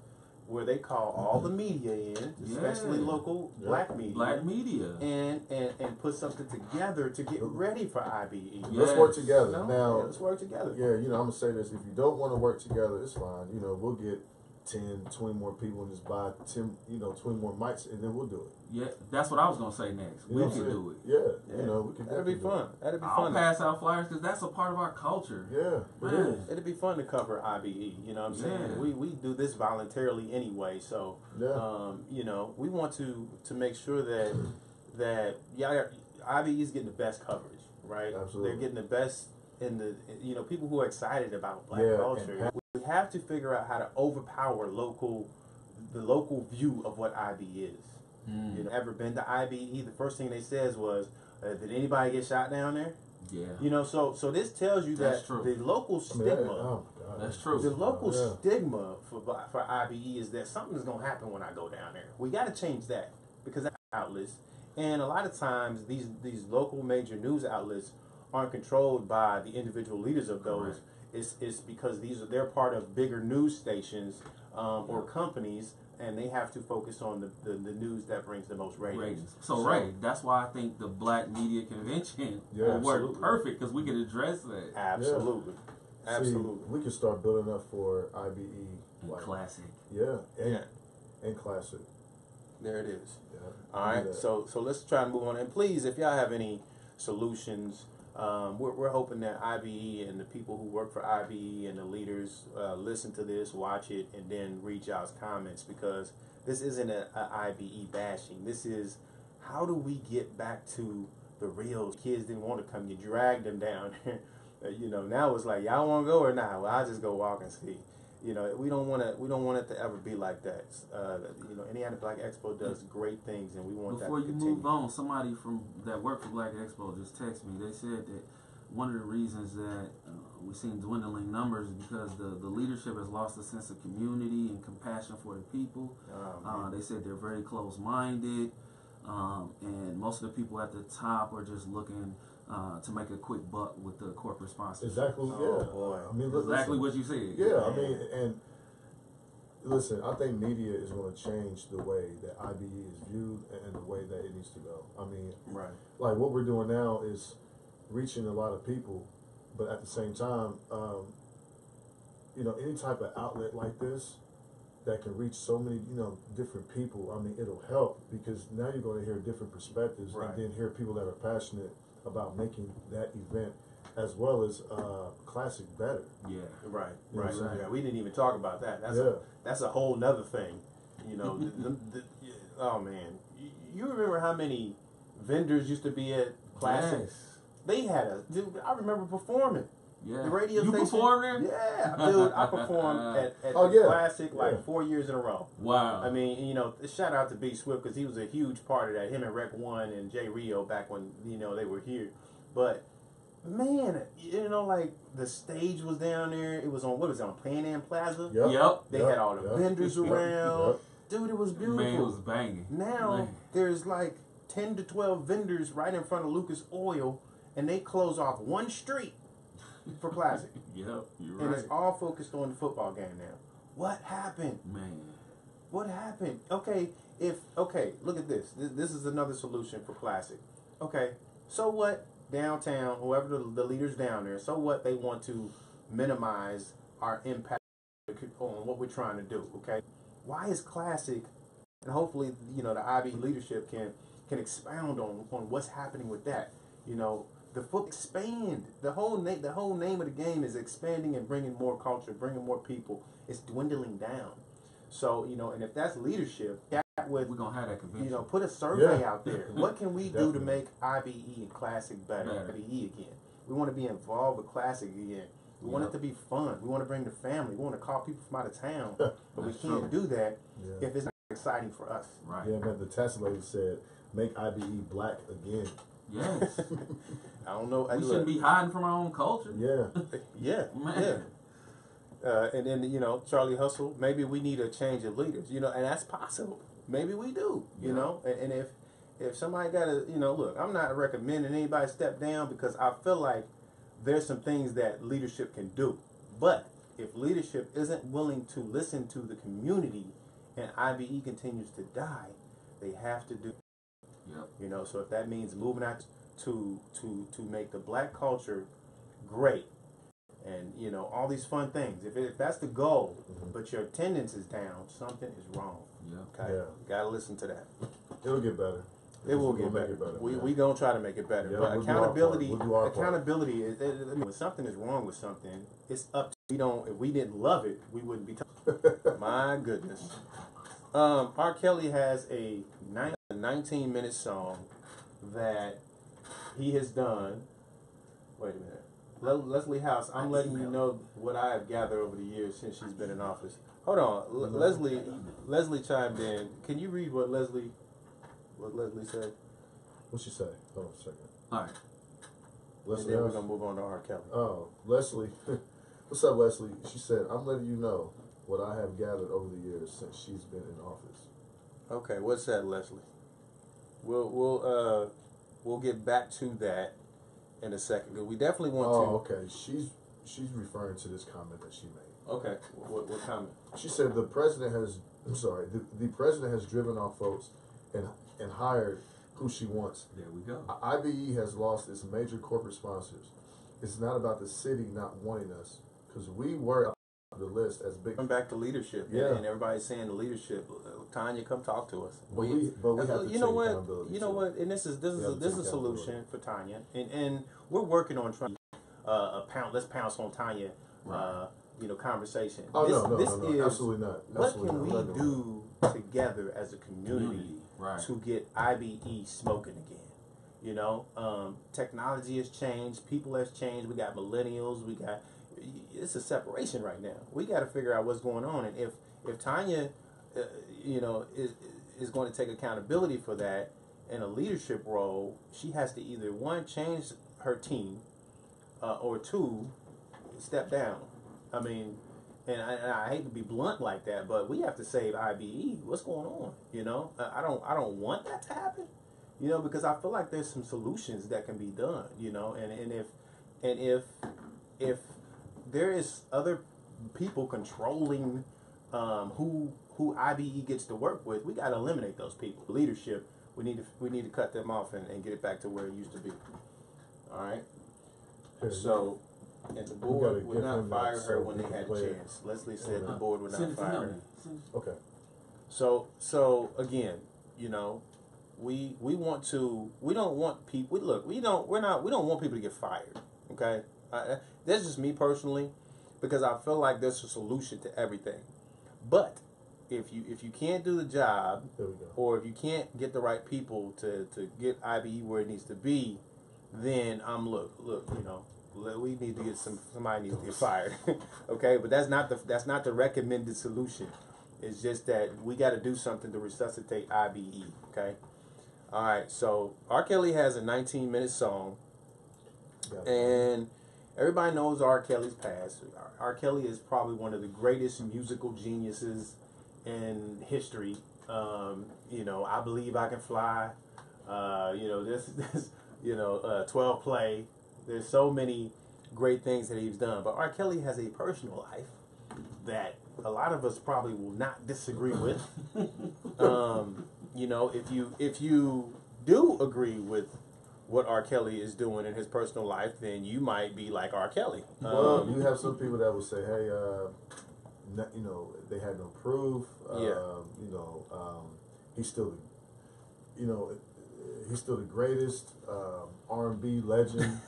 where they call all the media in, especially local black media, and put something together to get ready for IBE. Let's work together. No? Now, let's work together. Yeah, I'm gonna say this: if you don't want to work together, it's fine. You know, we'll get 10, 20 more people and just buy 10, 20 more mics, and then we'll do it. Yeah, that's what I was gonna say next. We can do it. Yeah, we can. That'd be fun. I'll pass out flyers because that's a part of our culture. Yeah, man. It'd be fun to cover IBE. You know what I'm saying? We do this voluntarily anyway, so we want to make sure that IBE is getting the best coverage, right? Absolutely. They're getting the best in the people who are excited about black culture. We have to figure out how to overpower the local view of what IBE is. You know, ever been to IBE? The first thing they says was, "Did anybody get shot down there?" Yeah. You know, so this tells you that the local stigma. That's true. The local stigma for IBE is that something's gonna happen when I go down there. We got to change that, because that's outlets, and a lot of times these local major news outlets aren't controlled by the individual leaders of those. Correct. It's because they're part of bigger news stations or companies, and they have to focus on the news that brings the most ratings. So that's why I think the Black Media Convention will work perfect, because we can address that. Absolutely. Yeah. Absolutely. See, we can start building up for IBE. And classic. And classic. There it is. Yeah. All right. So let's try to move on. And please, if y'all have any solutions, we're hoping that IBE and the people who work for IBE and the leaders listen to this, watch it, and then read y'all's comments, because this isn't a IBE bashing. This is, how do we get back to the real? Kids didn't want to come. You dragged them down. Now it's like, y'all want to go or not? Well, I'll just go walk and see. We don't want it to ever be like that. Indiana Black Expo does great things, and we want Before that to you continue. move on, somebody that worked for Black Expo just texted me. They said that one of the reasons that we've seen dwindling numbers is because the leadership has lost a sense of community and compassion for the people. They said they're very close-minded, and most of the people at the top are just looking to make a quick buck with the corporate sponsors. Exactly. Boy. I mean, exactly what you said. Yeah, I mean, and listen, I think media is going to change the way that IBE is viewed and the way that it needs to go. I mean, like what we're doing now is reaching a lot of people, but at the same time, any type of outlet like this that can reach so many, different people, I mean, it'll help, because now you're going to hear different perspectives and then hear people that are passionate about making that event as well as classic better. Yeah, right. Yeah, we didn't even talk about that. That's a whole nother thing. Oh man, you remember how many vendors used to be at classic? Yes. They had I remember performing. Yeah. The radio station. You performed there? Yeah, dude. I performed at the Classic 4 years in a row. Wow. I mean, shout out to B Swift, because he was a huge part of that. Him and Rec One and Jay Rio back when they were here. But man, like the stage was down there. It was on Pan Am Plaza. Yep. They had all the vendors around. Dude, it was beautiful. Man, it was banging. Now there's like 10 to 12 vendors right in front of Lucas Oil, and they close off one street for Classic. Yep, you're right. And it's all focused on the football game now. What happened? Man. What happened? Okay, look at this. This is another solution for Classic. Okay, so what? Downtown, whoever the leaders down there, so what? They want to minimize our impact on what we're trying to do. Okay, why is Classic, and hopefully the IB leadership can expound on what's happening with that. The foot expand. The whole name of the game is expanding and bringing more culture, bringing more people. It's dwindling down. So and if that's leadership, we're gonna have that convention. Put a survey out there. What can we do to make IBE and Classic better? IBE again. We want to be involved with Classic again. We want it to be fun. We want to bring the family. We want to call people from out of town, but we can't do that if it's not exciting for us. Right. Yeah, man. The tax lady said, "Make IBE black again." Yes. I don't know. We shouldn't be hiding from our own culture. Yeah. Man. And then Charlie Hustle. Maybe we need a change of leaders. And that's possible. Maybe we do. You know, and if somebody got to look, I'm not recommending anybody step down because I feel like there's some things that leadership can do. But if leadership isn't willing to listen to the community and IBE continues to die, they have to do. Yep. So if that means moving out to make the black culture great, and all these fun things. If that's the goal, but your attendance is down, something is wrong. Yeah. Okay. Gotta listen to that. It'll get better. It will get better. We gonna try to make it better. Yeah, but accountability is. When something is wrong with something, it's up to If we didn't love it, we wouldn't be talking. My goodness. R. Kelly has a 19-minute song that he has done. Wait a minute. Leslie House, I'm letting you know what I have gathered over the years since she's been in office. Hold on. Leslie chimed in. Can you read what Leslie said? What'd she say? Hold on a second. All right. Leslie and then House? we're going to move on to R. Kelly. Oh, Leslie. What's up, Leslie? She said, I'm letting you know what I have gathered over the years since she's been in office. Okay, what's that, Leslie? We'll get back to that in a second. We definitely want to. Oh, okay. She's referring to this comment that she made. Okay. What comment? She said the president has. I'm sorry. The president has driven off folks and hired who she wants. There we go. IBE has lost its major corporate sponsors. It's not about the city not wanting us because we were on the list as big. Come back to leadership. Yeah. And everybody's saying the leadership. Tanya, come talk to us. But we have to you know what? And this is a solution for Tanya, and we're working on trying let's pounce on Tanya. Conversation. Oh, no, absolutely not. What can we do together as a community to get IBE smoking again? Technology has changed. People has changed. We got millennials. It's a separation right now. We got to figure out what's going on. And if Tanya, is going to take accountability for that in a leadership role, she has to either one, change her team, or two, step down. I mean, and I hate to be blunt like that, but we have to save IBE. What's going on? I don't want that to happen. Because I feel like there's some solutions that can be done. And if there is other people controlling who IBE gets to work with, we got to eliminate those people. Leadership, we need to cut them off and get it back to where it used to be. All right. So. And the board would not fire her when they had a chance. Leslie said the board would not fire her. Okay. So again, we want to. We don't want people. Look, we don't want people to get fired. Okay, that's just me personally, because I feel like there's a solution to everything. But if you can't do the job, or if you can't get the right people to get IBE where it needs to be, then look. We need to get somebody needs to get fired, okay? But that's not the recommended solution. It's just that we got to do something to resuscitate IBE, okay? All right. So R. Kelly has a 19-minute song, and everybody knows R. Kelly's past. R. Kelly is probably one of the greatest musical geniuses in history. You know, I Believe I Can Fly. You know, this 12 Play. There's so many great things that he's done. But R. Kelly has a personal life that a lot of us probably will not disagree with. You know, if you do agree with what R. Kelly is doing in his personal life, then you might be like R. Kelly. Well, you have some people that will say, hey, you know, they had no proof. You know, he's still, you know, he's still the greatest R&B legend.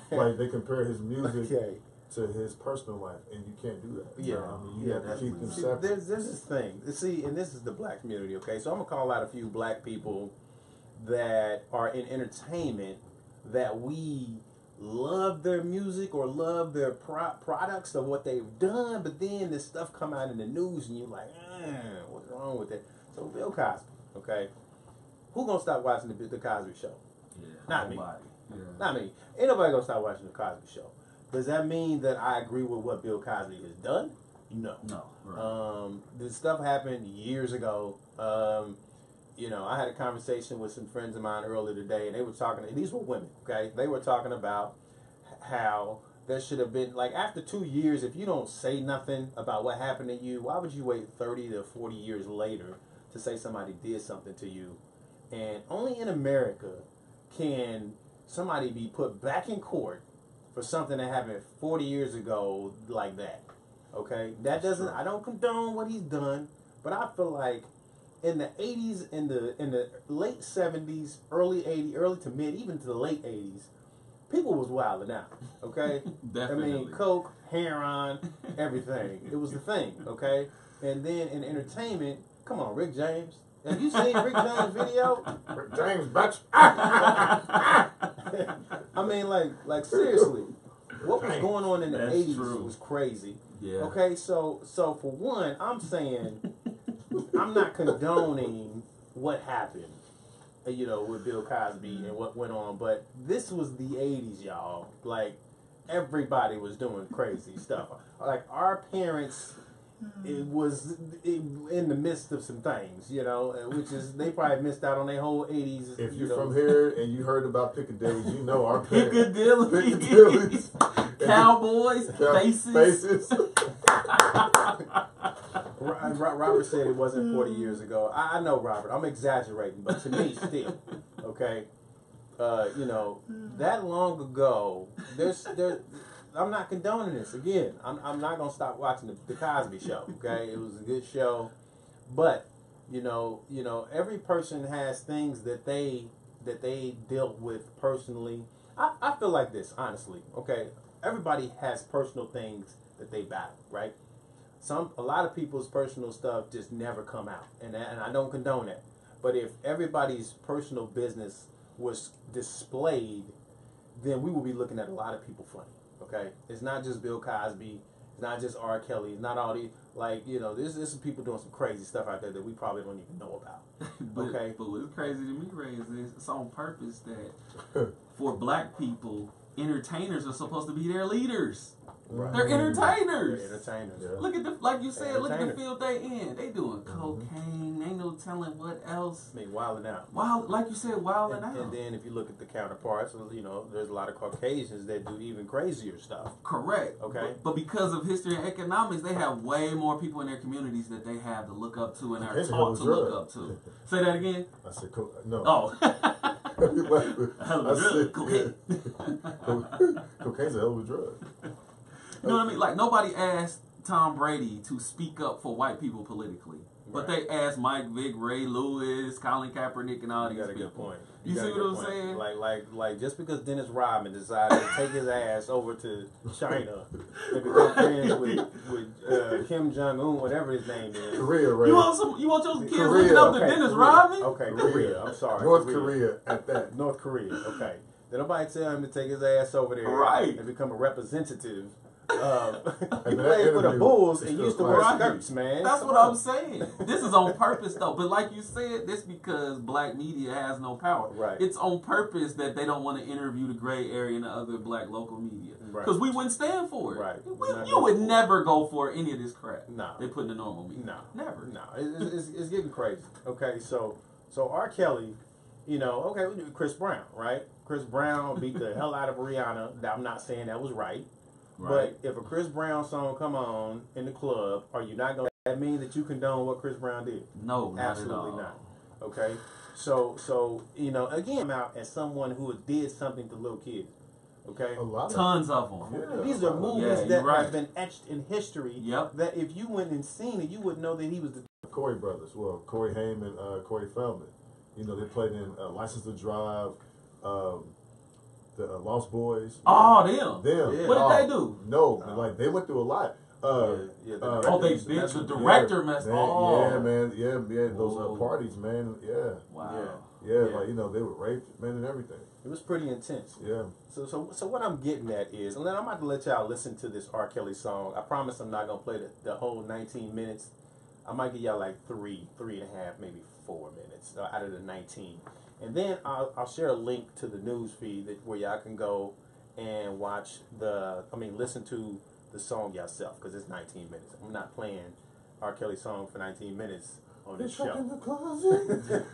Like, they compare his music to his personal life, and you can't do that. Yeah, I mean, you have to keep them separate. There's this thing. See, and this is the black community, okay? So I'm going to call out a few black people that are in entertainment that we love their music or love their products or what they've done, but then this stuff come out in the news and you're like, what's wrong with it? So Bill Cosby, okay? Who gonna stop watching the Cosby Show? Yeah, not nobody. me. Yeah. Not me. Ain't nobody gonna stop watching the Cosby Show. Does that mean that I agree with what Bill Cosby has done? No. No. Right. This stuff happened years ago. You know, I had a conversation with some friends of mine earlier today, and they were talking, and these were women, okay? They were talking about how there should have been, like, after 2 years, if you don't say nothing about what happened to you, why would you wait 30 to 40 years later to say somebody did something to you? And only in America can somebody be put back in court for something that happened 40 years ago like that, okay? That doesn't, I don't condone what he's done, but I feel like in the 80s, in the late 70s, early 80s, early to mid, even to the late 80s, people was wilding out, okay? Definitely. I mean, coke, heroin, everything. It was the thing, okay? And then in entertainment, come on, Rick James. Have you seen Rick James' video? Rick James, bitch. I mean, like seriously, what was going on in the 80s was crazy. Yeah. Okay, so for one, I'm saying I'm not condoning what happened, you know, with Bill Cosby and what went on, but this was the 80s, y'all. Like, everybody was doing crazy stuff. Like, our parents, it was in the midst of some things, you know, which is, they probably missed out on their whole 80s. If you're from here and you heard about Piccadilly, you know our parents. Piccadilly. Cowboys, faces. Robert said it wasn't 40 years ago. I know, Robert. I'm exaggerating, but to me, still, okay. You know, that long ago. I'm not condoning this. Again, I'm not gonna stop watching the Cosby Show. Okay, it was a good show, but you know, every person has things that they dealt with personally. I feel like this, honestly. Okay, everybody has personal things that they battle, right? A lot of people's personal stuff just never come out, and I don't condone that. But if everybody's personal business was displayed, then we will be looking at a lot of people funny. Okay, it's not just Bill Cosby, it's not just R. Kelly, it's not all these, like, you know, there's some people doing some crazy stuff out there that we probably don't even know about. Okay, but what's crazy to me, Ray, is it's on purpose that for black people, entertainers are supposed to be their leaders. Right. They're entertainers. They're entertainers. Yeah. Look at the, like you said, look at the field they in. They doing cocaine. Ain't no telling what else. I mean, wilding out. Like you said, wilding out. And then if you look at the counterparts, you know, there's a lot of Caucasians that do even crazier stuff. Correct. Okay. But because of history and economics, they have way more people in their communities that they have to look up to and are taught to look up to. Say that again. I said no. Oh. I said cocaine. Cocaine's a hell of a drug. You know what I mean? Like, nobody asked Tom Brady to speak up for white people politically. But they asked Mike Vick, Ray Lewis, Colin Kaepernick, and all these people. You got a good point. You see what I'm saying? Like just because Dennis Rodman decided to take his ass over to China and become friends with Kim Jong-un, whatever his name is. Korea, right? You want your kids looking up to Dennis Rodman? Okay, Korea. I'm sorry. North Korea at that. North Korea, okay. Then nobody tell him to take his ass over there and become a representative He played for the Bulls and used to wear skirts, man. That's what I'm saying. This is on purpose, though. But like you said, this because black media has no power. Right. It's on purpose that they don't want to interview the gray area and the other black local media. Because we wouldn't stand for it. Right. You would never go for any of this crap. No. They put in the normal media. No. Never. No. It's getting crazy. Okay, so R. Kelly, you know, okay, we do Chris Brown, right? Chris Brown beat the hell out of Rihanna. I'm not saying that was right. But if a Chris Brown song come on in the club, are you not going to, that mean that you condone what Chris Brown did? No, absolutely not. Okay? So, you know, again, I'm out as someone who did something to little kids. Okay? Tons of them. Yeah. These are movies that have been etched in history. Yep. That if you went and seen it, you would know that he was the Corey brothers. Well, Corey Haim and Corey Feldman. You know, they played in License to Drive, the Lost Boys. Oh, them. Yeah. What did they do? No, like they went through a lot. They bitch. The director messed up. Yeah, man. Yeah, those parties, man. Yeah. Wow. Yeah, like, you know, they were raped, man, and everything. It was pretty intense. Yeah. So what I'm getting at is, and then I'm about to let y'all listen to this R. Kelly song. I promise I'm not gonna play the whole 19 minutes. I might give y'all like 3.5, maybe 4 minutes out of the 19. And then I'll share a link to the news feed where y'all can go and listen to the song yourself, because it's 19 minutes. I'm not playing R. Kelly song for 19 minutes on this show. In the closet.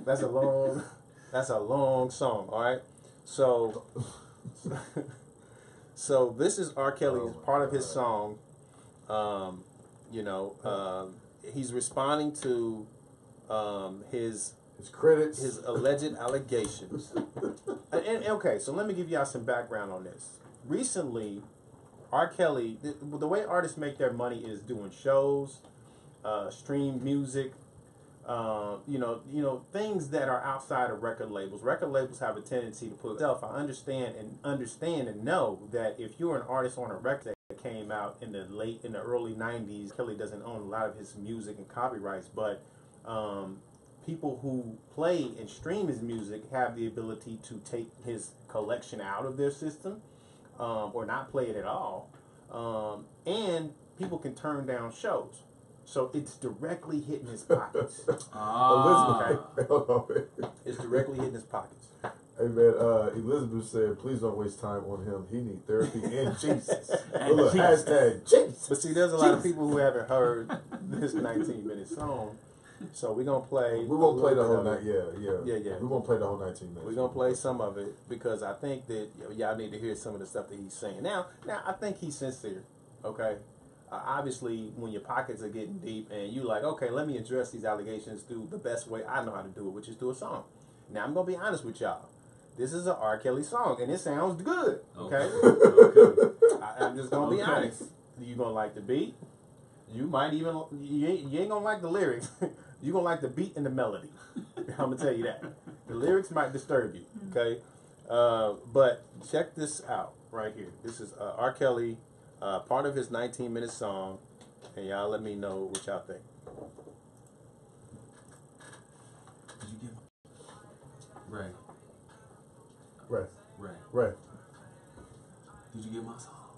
That's a long song, all right? So this is R. Kelly's part of his song. He's responding to his critics, his alleged allegations. and okay, so let me give y'all some background on this. Recently, R. Kelly, the way artists make their money is doing shows, stream music, things that are outside of record labels. Record labels have a tendency to put self. I understand and know that if you're an artist on a record that came out in the early 90s, Kelly doesn't own a lot of his music and copyrights, but people who play and stream his music have the ability to take his collection out of their system, or not play it at all, and people can turn down shows. So it's directly hitting his pockets. It's directly hitting his pockets. Hey man, Elizabeth said, please don't waste time on him. He needs therapy and Jesus. Hashtag Jesus. But see, there's a lot of people who haven't heard this 19-minute song. So we're going to play... We won't play the whole night, yeah. We won't play the whole 19 minutes. We're going to play some of it because I think that y'all need to hear some of the stuff that he's saying. Now I think he's sincere, okay? Obviously, when your pockets are getting deep and you like, okay, let me address these allegations through the best way I know how to do it, which is through a song. Now, I'm going to be honest with y'all. This is an R. Kelly song, and it sounds good, okay? I'm just going to be honest. You're going to like the beat. You might even, you ain't going to like the lyrics. You're going to like the beat and the melody. I'm going to tell you that. The lyrics might disturb you, okay? But check this out right here. This is R. Kelly, part of his 19-minute song, and y'all let me know what y'all think. Did you get my... Right. Did you get my song?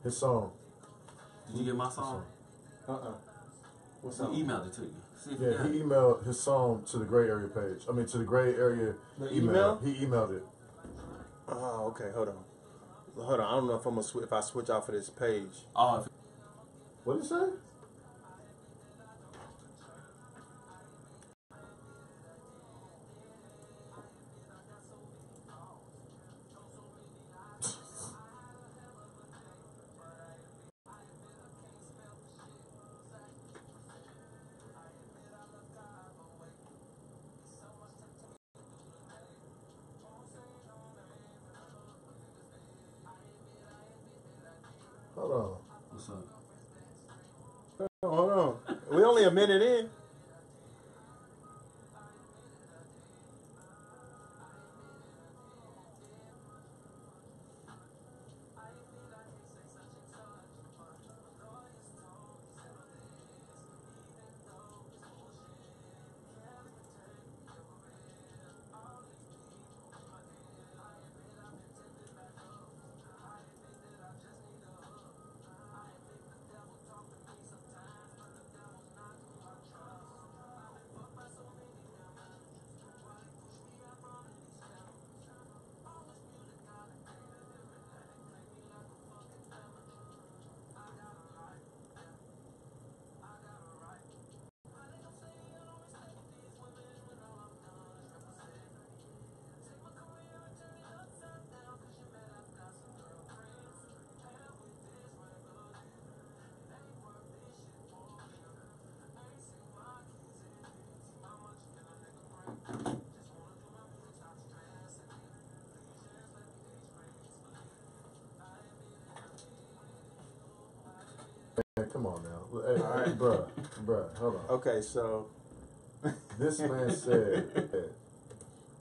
His song. Did you get my song? What's up? He emailed it to you. See if he emailed his song to the gray area page. I mean, to the gray area email. He emailed it. Oh, okay. Hold on. I don't know if I'm gonna if I switch off of this page. What did he say? Hold on. What's up? Hold on. We only a minute in. Hey, all right, bruh, hold on. Okay, so this man said,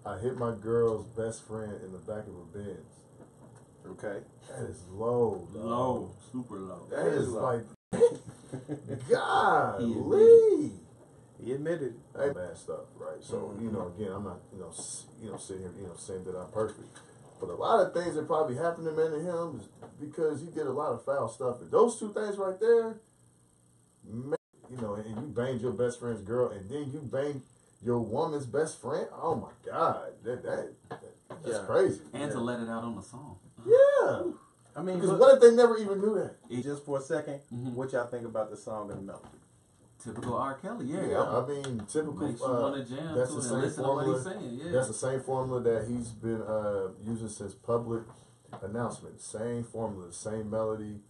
"I hit my girl's best friend in the back of a Benz." Okay. That is low. Dog. Low, super low. That is low. like, golly. He admitted. Hey, bad stuff, right? So again, I'm not, sitting here, saying that I'm perfect, but a lot of things that probably happened to him is because he did a lot of foul stuff. And those two things right there, man, and you banged your best friend's girl, and then you banged your woman's best friend. Oh my God, that's crazy. And to let it out on the song. Yeah. I mean, because what if they never even knew that? Just for a second, what y'all think about the song and the melody? Typical R. Kelly, yeah. I mean, typical. Makes you want to jam that's to the it same and listen formula. to what he's saying. Yeah. That's the same formula that he's been using since public announcement. Same formula, same melody.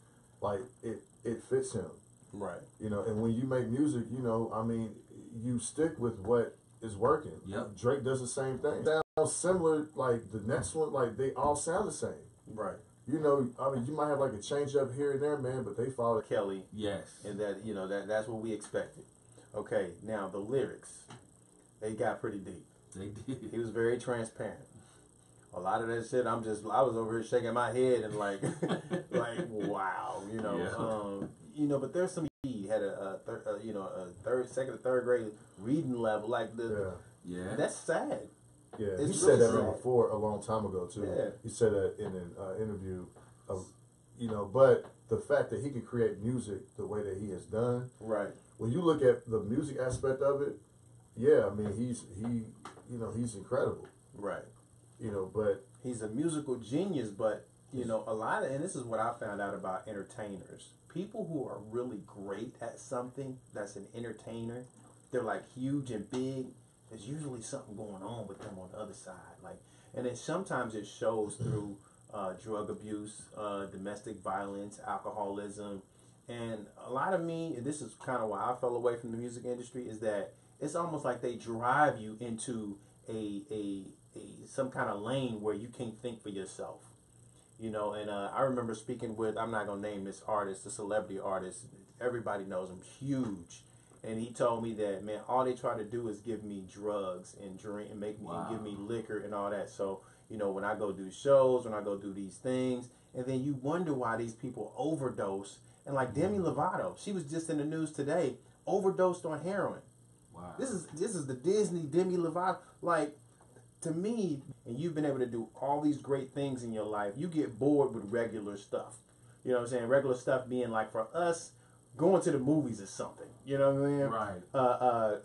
Like it fits him. Right. And when you make music, I mean, you stick with what is working. Yep. Drake does the same thing. Sounds similar, like the next one, like they all sound the same. Right. I mean, you might have like a change up here and there, man, but they follow Kelly. Yes. And that's what we expected. Okay, now the lyrics, they got pretty deep. They did. He was very transparent. A lot of that shit, I was over here shaking my head and like, wow, Yeah. but there's some, he had a second or third grade reading level, like Yeah. that's sad. Yeah, it's he said that sad. before a long time ago too. Yeah. He said that in an interview of, but the fact that he can create music the way that he has done, right? When you look at the music aspect of it, yeah, I mean he's incredible, right? But he's a musical genius, but a lot of, and this is what I found out about entertainers, people who are really great at something that's an entertainer, they're like huge and big. There's usually something going on with them on the other side, and then sometimes it shows through drug abuse, domestic violence, alcoholism, and a lot of me. And this is kind of why I fell away from the music industry. Is that it's almost like they drive you into some kind of lane where you can't think for yourself, And I remember speaking with, I'm not gonna name this artist, a celebrity artist. Everybody knows him, huge. And he told me that, man, all they try to do is give me drugs and drink and make me and give me liquor and all that. So, when I go do shows, when I go do these things, and then you wonder why these people overdose. And like Demi Lovato, she was just in the news today, overdosed on heroin. Wow. This is the Disney Demi Lovato. Like, to me, and you've been able to do all these great things in your life, you get bored with regular stuff. You know what I'm saying? Regular stuff being like, for us, going to the movies is something. You know what I mean?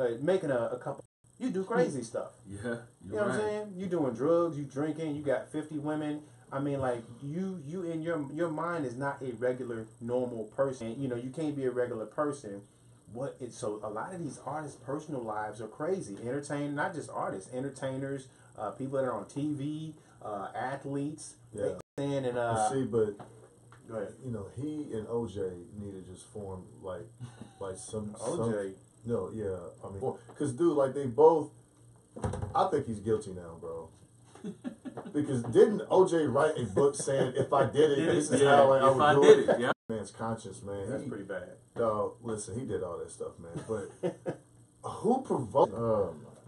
Right. Making a couple. You do crazy stuff. Yeah. You know what I'm saying? You doing drugs, you drinking, you got 50 women. I mean, like, you in your mind is not a regular, normal person. You can't be a regular person. So a lot of these artists' personal lives are crazy. Entertain, not just artists, entertainers, people that are on TV, athletes. Yeah. And but go ahead. He and OJ need to just form like some OJ. No, yeah, I mean, because dude, like they both, I think he's guilty now, bro. Because didn't OJ write a book saying if I did it, this is how I would do it? Yeah. Man's conscience, man. That's pretty bad. Dog, listen, he did all that stuff, man. But who provoked?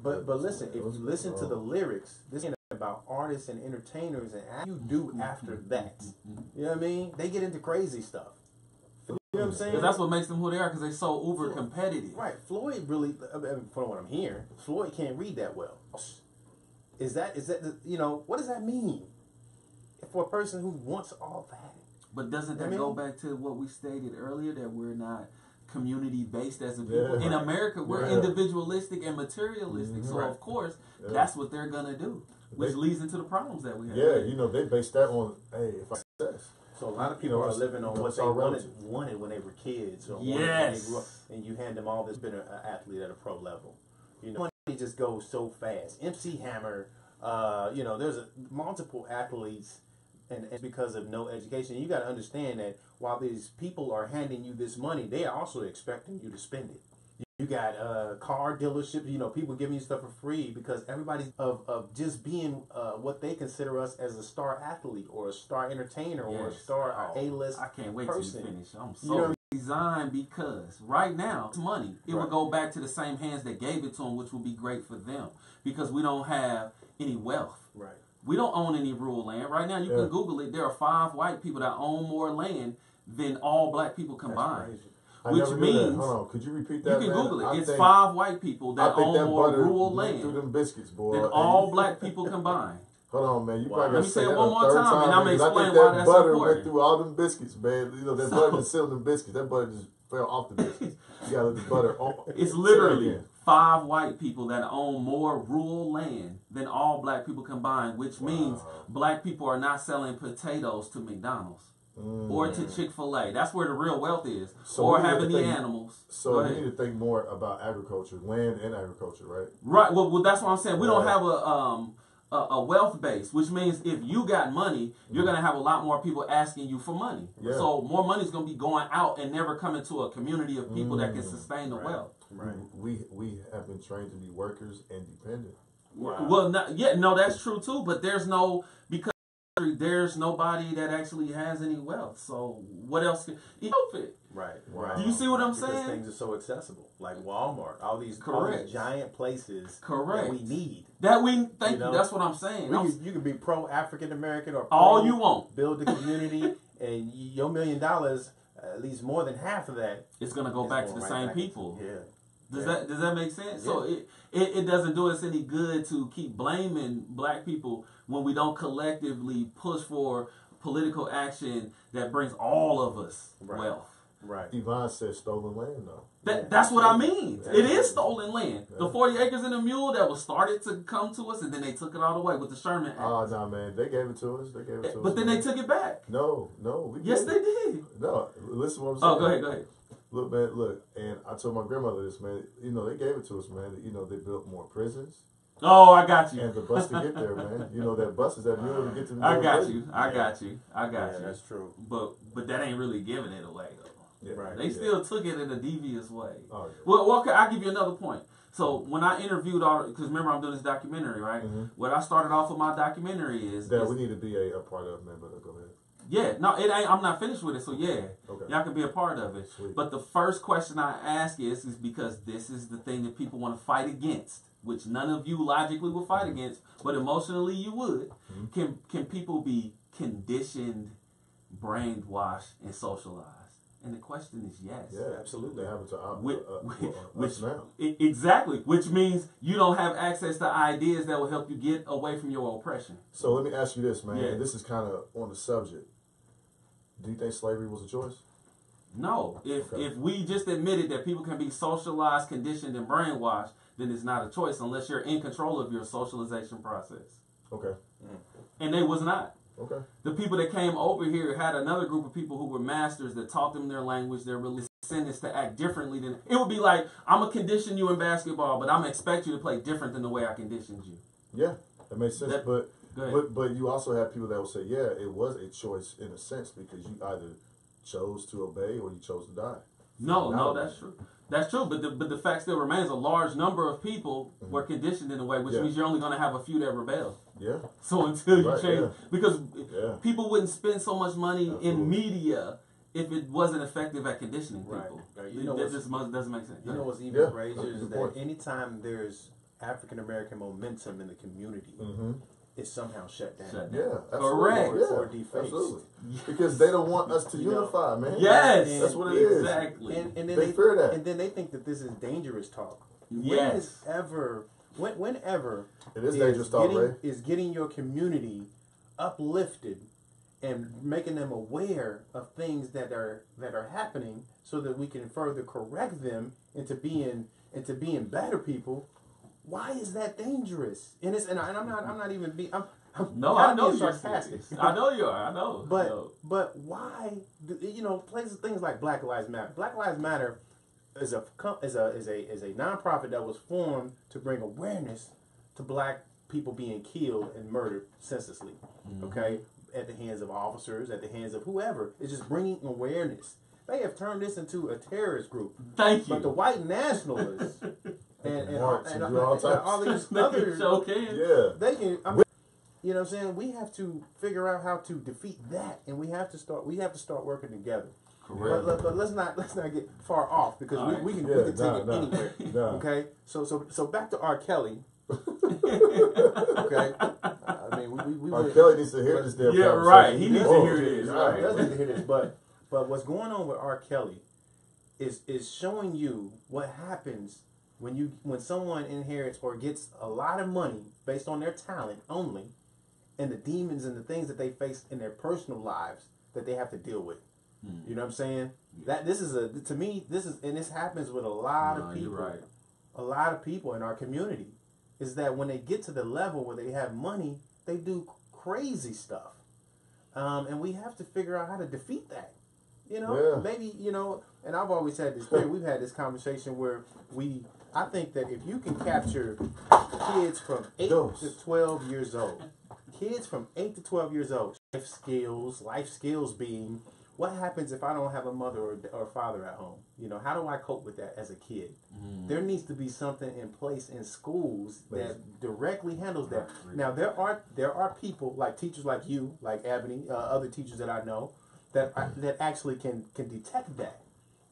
But listen, if you listen to the lyrics, this ain't about artists and entertainers and how you do after that. You know what I mean? They get into crazy stuff. You know what I'm saying? Because that's what makes them who they are, because they're so uber competitive. Right. Floyd really, from what I'm hearing, Floyd can't read that well. Is that what does that mean for a person who wants all that? But doesn't that go back to what we stated earlier, that we're not community-based as a people? Yeah. In America, we're individualistic and materialistic. So, of course, that's what they're going to do, which leads into the problems that we have. Yeah, they base that on, hey, if I success. So a lot of people are living on what they wanted when they were kids, or when they grew up, and you hand them all this. Been an athlete at a pro level, money just goes so fast. MC Hammer, there's multiple athletes, and it's because of no education. You got to understand that while these people are handing you this money, they are also expecting you to spend it. You got car dealerships, people giving you stuff for free because everybody's of just being what they consider us as a star athlete or a star entertainer or a star A-list I can't wait person. till you finish. I'm so you know what designed because right now it's money. It would go back to the same hands that gave it to them, which would be great for them because we don't have any wealth. Right. We don't own any rural land. Right now, you can Google it. There are 5 white people that own more land than all black people combined. Which means, hold on, could you repeat that? You can Google it. It's 5 white people that own more rural land through them biscuits, boy, than all black people combined. Hold on, man. You probably got to say it that one more time, and I'm going to explain why that's butter important. went through all them biscuits, man. You know, that butter just sealed them biscuits. That butter just fell off the biscuits. You got to let the butter on. It's literally 5 white people that own more rural land than all black people combined, which means black people are not selling potatoes to McDonald's or to Chick-fil-A. That's where the real wealth is. So or having the animals. So we need to think more about agriculture, land and agriculture, right? Right. Well, that's what I'm saying. We don't have a wealth base, which means if you got money, you're going to have a lot more people asking you for money. Yeah. So more money is going to be going out and never coming to a community of people that can sustain the wealth. Right. We have been trained to be workers and dependent. Wow. Well, no, that's true too. But there's nobody that actually has any wealth. So what else can you help it? Right. Right. Do you see what I'm saying? Because things are so accessible, like Walmart, all these giant places that we need. Thank you. That's what I'm saying. You can be pro African American or all you want. Build the community, and your $1 million, at least more than half of that, it's gonna go back to the same people. Yeah. Does that make sense? Yeah. So it doesn't do us any good to keep blaming black people when we don't collectively push for political action that brings all of us wealth. Right. Yvonne said stolen land, though. That's what I mean. Yeah. It is stolen land. Yeah. The 40 acres and a mule that was started to come to us, and then they took it all away with the Sherman Act. Oh, no, man. They gave it to us. But then they took it back. No. Yes, they did. No. Listen to what I'm saying. Oh, go ahead. Look, man, and I told my grandmother this, man. You know, they gave it to us, man. You know, they built more prisons. Oh, I got you. And the bus to get there, man. You know, that bus is that mule to get to the I got you. I got you. That's true. But that ain't really giving it away, though. Yeah, right. They still took it in a devious way. Oh, yeah. Well, I'll give you another point. So when I interviewed because remember I'm doing this documentary, right? Mm-hmm. What I started off with my documentary is that we need to be a part of, man. But go ahead. Yeah, no, it ain't. I'm not finished with it, so yeah, okay. Y'all can be a part of it. Sweet. But the first question I ask is because this is the thing that people want to fight against, which none of you logically would fight against, but emotionally you would. Mm-hmm. Can people be conditioned, brainwashed, and socialized? And the question is yes. Yeah, absolutely. They have it to now. Exactly, which means you don't have access to ideas that will help you get away from your oppression. So let me ask you this, man. Yeah. This is kind of on the subject. Do you think slavery was a choice? No. If we just admitted that people can be socialized, conditioned, and brainwashed, then it's not a choice unless you're in control of your socialization process. Okay. And they was not. Okay. The people that came over here had another group of people who were masters that taught them their language, their religion, sentenced to act differently than it would be like, I'm gonna condition you in basketball, but I'm gonna expect you to play different than the way I conditioned you. Yeah, that makes sense. But you also have people that will say, yeah, it was a choice in a sense because you either chose to obey or you chose to die. No, that's true. That's true, but the fact still remains a large number of people were conditioned in a way, which means you're only going to have a few that rebel. Yeah. So until you change, because people wouldn't spend so much money in media if it wasn't effective at conditioning people. Right. That just doesn't make sense. You know what's even crazier is that anytime there's African American momentum in the community, it's somehow shut down. Yeah, correct. Or defaced. Absolutely. Because they don't want us to unify, man. Yes, that's what it is. Exactly. And then they fear that. And then they think that this is dangerous talk. Yes. Whenever it is dangerous talk, Ray. Is getting your community uplifted and making them aware of things that are happening, so that we can further correct them into being better people. Why is that dangerers? And I'm not even being. I know you're sarcastic. I know you are. I know. But why? Things like Black Lives Matter. Black Lives Matter is a nonprofit that was formed to bring awareness to black people being killed and murdered senselessly. Okay, at the hands of officers, at the hands of whoever. It's just bringing awareness. They have turned this into a terrorist group. Thank you. But the white nationalists. And all these others, they can. You know what I'm saying? We have to figure out how to defeat that, and we have to start working together. Correct. But let's not get far off because we can take it anywhere. Okay. So back to R. Kelly. Okay. I mean, we R. Kelly needs to hear this. Yeah, right. He needs to hear this. Right. He does need to hear this. But what's going on with R. Kelly is showing you what happens when someone inherits or gets a lot of money based on their talent only, and the demons and the things that they face in their personal lives that they have to deal with. You know what I'm saying? Yeah. This happens with a lot of people. Right. A lot of people in our community is that when they get to the level where they have money, they do crazy stuff. And we have to figure out how to defeat that. You know, maybe, and I've always had this theory. We've had this conversation where I think that if you can capture kids from 8 to 12 years old, life skills being, what happens if I don't have a mother or father at home? How do I cope with that as a kid? There needs to be something in place in schools that directly handles that. Now, there are people, like teachers like you, like Ebony, other teachers that I know, that actually can detect that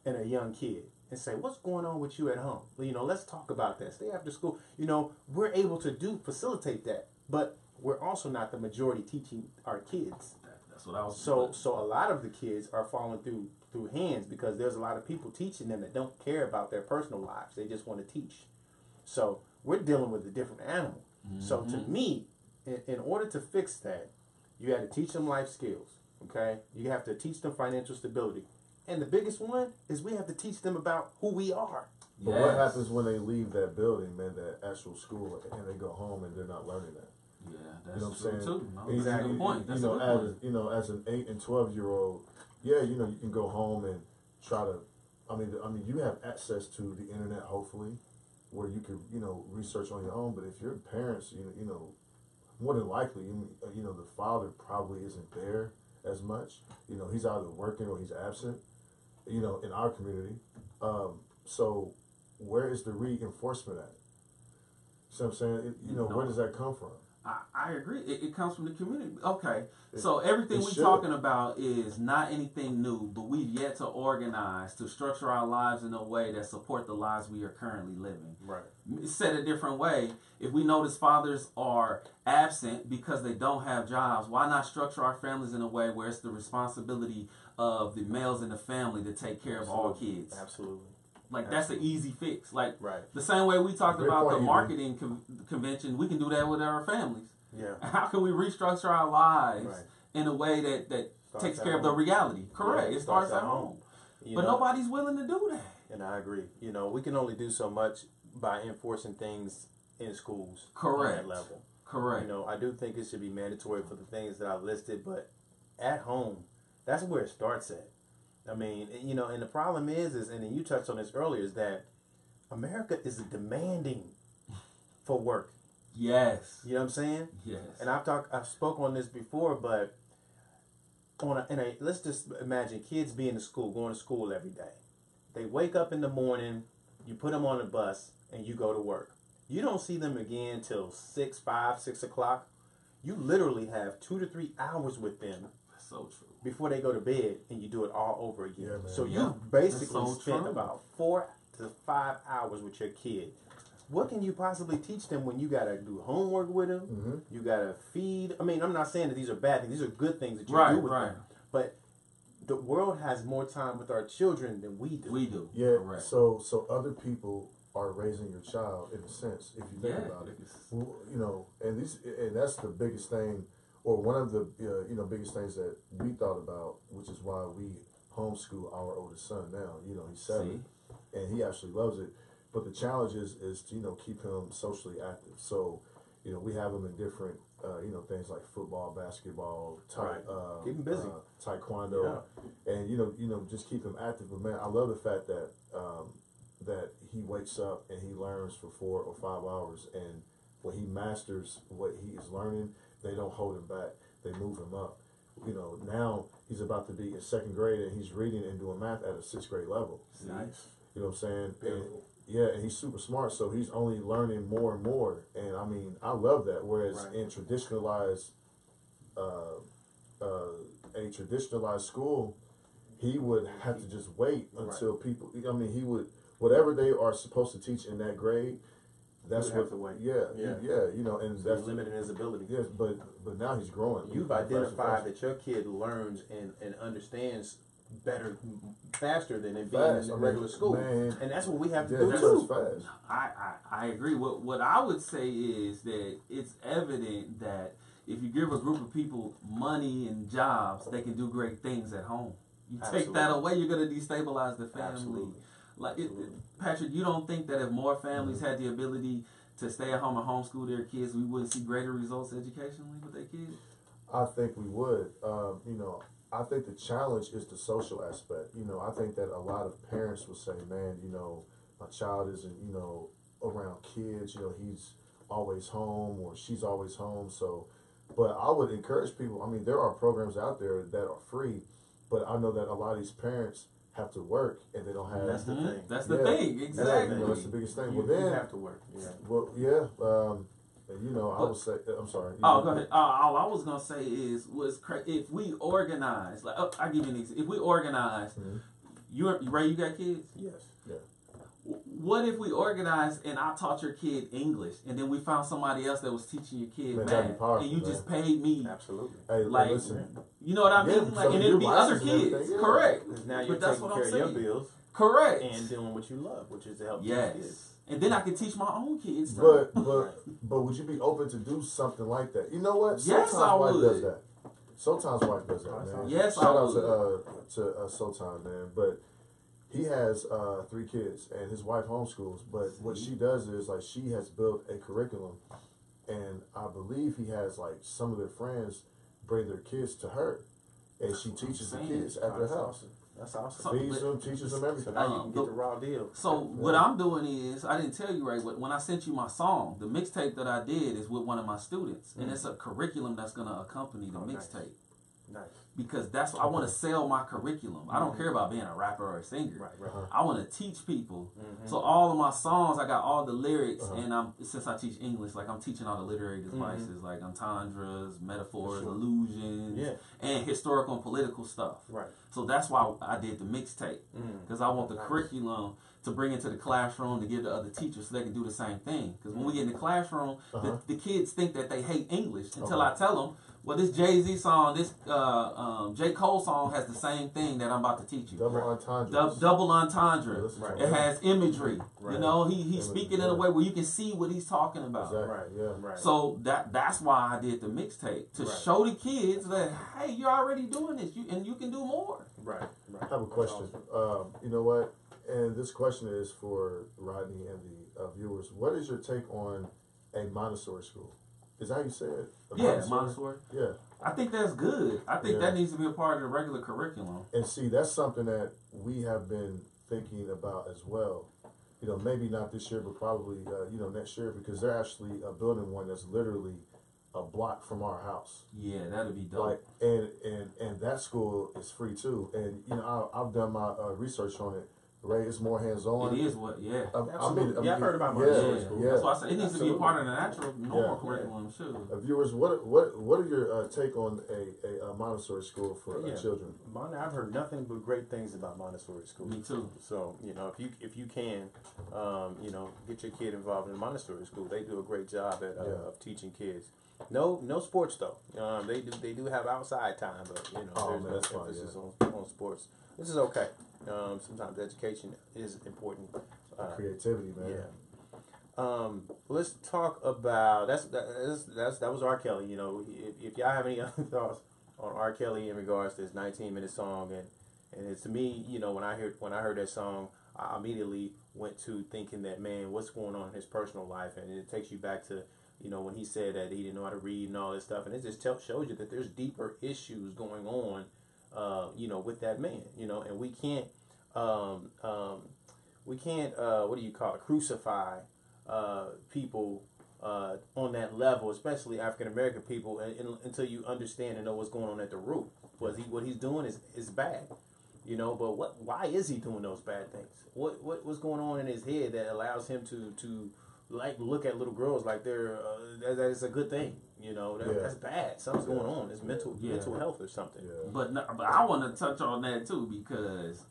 in a young kid and say, what's going on with you at home? Let's talk about that. Stay after school. We're able to facilitate that, but we're also not the majority teaching our kids. That's what I was So a lot of the kids are falling through hands because there's a lot of people teaching them that don't care about their personal lives. They just want to teach. So we're dealing with a different animal. So to me, in order to fix that, you got to teach them life skills. Okay, you have to teach them financial stability, and the biggest one is we have to teach them about who we are. But what happens when they leave that building, man, that actual school, and they go home and they're not learning that? Yeah, that's true too. No, exactly. That's a good point. That's as an 8 and 12-year-old, you can go home and try to. I mean, you have access to the internet, hopefully, where you can, research on your own. But if your parents, more than likely, the father probably isn't there as much. He's either working or he's absent. In our community, so where is the reinforcement at? See what I'm saying? Where does that come from? I agree. It comes from the community. Okay. So everything we're talking about is not anything new, but we've yet to organize, to structure our lives in a way that support the lives we are currently living. Right. Said a different way, if we notice fathers are absent because they don't have jobs, why not structure our families in a way where it's the responsibility of the males in the family to take care of all kids? Absolutely. That's an easy fix. The same way we talked about the marketing convention, we can do that with our families. Yeah. How can we restructure our lives in a way that takes care of the reality? Correct. Yeah, it starts at home. But nobody's willing to do that. And I agree. We can only do so much by enforcing things in schools. Correct. On that level. Correct. I do think it should be mandatory for the things that I've listed, but at home, that's where it starts at. I mean, and the problem is, and you touched on this earlier, is that America is demanding for work. Yes. You know what I'm saying? Yes. And I've spoke on this before, but let's just imagine kids being in school, going to school every day. They wake up in the morning, you put them on the bus, and you go to work. You don't see them again till 6 o'clock. You literally have 2 to 3 hours with them. That's so true. Before they go to bed, and you do it all over again. Yeah, so you basically spent about 4 to 5 hours with your kid. What can you possibly teach them when you got to do homework with them? Mm-hmm. You got to feed. I mean, I'm not saying that these are bad things. These are good things that you do with them. But the world has more time with our children than we do. We do. Yeah. Correct. So other people are raising your child in a sense, if you think about it. And that's the biggest thing. Or one of the biggest things that we thought about, which is why we homeschool our oldest son now. He's 7, and he actually loves it. But the challenge is to keep him socially active. So we have him in different things like football, basketball, keep him busy, taekwondo, and just keep him active. But man, I love the fact that that he wakes up and he learns for 4 or 5 hours, and when he masters what he is learning, they don't hold him back. They move him up. Now he's about to be in 2nd grade and he's reading and doing math at a 6th grade level. Nice. You know what I'm saying? And he's super smart, so he's only learning more and more. And I mean, I love that. Whereas in a traditionalized school, he would have to just wait until people. I mean, he would whatever they are supposed to teach in that grade. That's what. To wait. Yeah. You know, and so that's limiting his ability. Yes, but now he's growing. You've identified that your kid learns and understands better, faster than it being in regular school, and that's what we have to do too. Fast. I agree. What I would say is that it's evident that if you give a group of people money and jobs, they can do great things at home. You take that away, you're going to destabilize the family. Absolutely. Patrick, you don't think that if more families had the ability to stay at home and homeschool their kids, we wouldn't see greater results educationally with their kids? I think we would. You know, I think the challenge is the social aspect. You know, I think that a lot of parents will say, man, you know, my child isn't, you know, around kids. You know, he's always home or she's always home. So, but I would encourage people. I mean, there are programs out there that are free, but I know that a lot of these parents have to work and they don't have. That's the thing. That's the thing. Exactly. You know, that's the biggest thing. You have to work. Yeah. Well, yeah. You know, I would say. I'm sorry. Go ahead. All I was gonna say is if we organize, like I give you an example. If we organize, Ray, you got kids? Yes. Yeah. What if we organized and I taught your kid English, and then we found somebody else that was teaching your kid math, and you just paid me? Absolutely. Hey, like, listen. You know what I mean? Like, and it'd be other kids. Yeah. Correct. Because now you're taking care of your bills. Correct. And doing what you love, which is to help your kids. And then I can teach my own kids. Too. But would you be open to do something like that? You know what? Yes, I would. Wife does that. Sometimes wife does that, man. Yes, Shout I would. out to Sultan, man. But he has 3 kids, and his wife homeschools. But what she does is, like, she has built a curriculum, and I believe he has, like, some of their friends bring their kids to her, and she teaches the kids at their house. That's awesome. Feeds them, teaches them everything. So now you can get the raw deal. So what I'm doing is, I didn't tell you, right, when I sent you my song, the mixtape that I did is with one of my students. And it's a curriculum that's going to accompany the mixtape. Nice. Because that's I want to sell my curriculum. I don't care about being a rapper or a singer. Right. I want to teach people. So all of my songs, I got all the lyrics, and since I teach English, like I'm teaching all the literary devices, like entendres, metaphors, allusions, and historical and political stuff. Right. So that's why I did the mixtape, because I want the curriculum to bring into the classroom to give to other teachers so they can do the same thing. Because when we get in the classroom, the kids think that they hate English until I tell them, well, this Jay-Z song, this J. Cole song has the same thing that I'm about to teach you. Double entendre. Double entendre. Right. It has imagery. Right. You know, he's speaking in a way where you can see what he's talking about. Exactly. Right. So that's why I did the mixtape, to show the kids that, hey, you're already doing this, and you can do more. Right. I have a question. Awesome. You know what? And this question is for Rodney and the viewers. What is your take on a Montessori school? Is that how you say it? Montessori. Yeah. I think that's good. I think that needs to be a part of the regular curriculum. And see, that's something that we have been thinking about as well. You know, maybe not this year, but probably next year, because they're actually building one that's literally a block from our house. Yeah, that'd be dope. Like, and that school is free too. And you know, I've done my research on it. Ray, it's more hands-on. It is what, Absolutely. I've heard about Montessori school. That's why I said it needs to be a part of the natural, normal curriculum, too. Viewers, what are your take on a Montessori school for children? I've heard nothing but great things about Montessori school. Me too. So, you know, if you can, get your kid involved in Montessori school. They do a great job at of teaching kids. No sports though. They do have outside time, but there's less emphasis on sports. This is okay. Sometimes education is important. Creativity, man. Yeah. Let's talk about that was R. Kelly. You know, if y'all have any other thoughts on R. Kelly in regards to his 19-minute song, and it's, to me, when I heard that song, I immediately went to thinking that, man, what's going on in his personal life, and it takes you back to when he said that he didn't know how to read and all this stuff, and it just shows you that there's deeper issues going on. With that man, and we can't, what do you call it, crucify people on that level, especially African American people, until you understand and know what's going on at the root. What he's doing is bad, but why is he doing those bad things? What's going on in his head that allows him to like look at little girls like they're that is a good thing, You know, that's bad. Something's going on. It's mental health or something. Yeah. But I want to touch on that too, because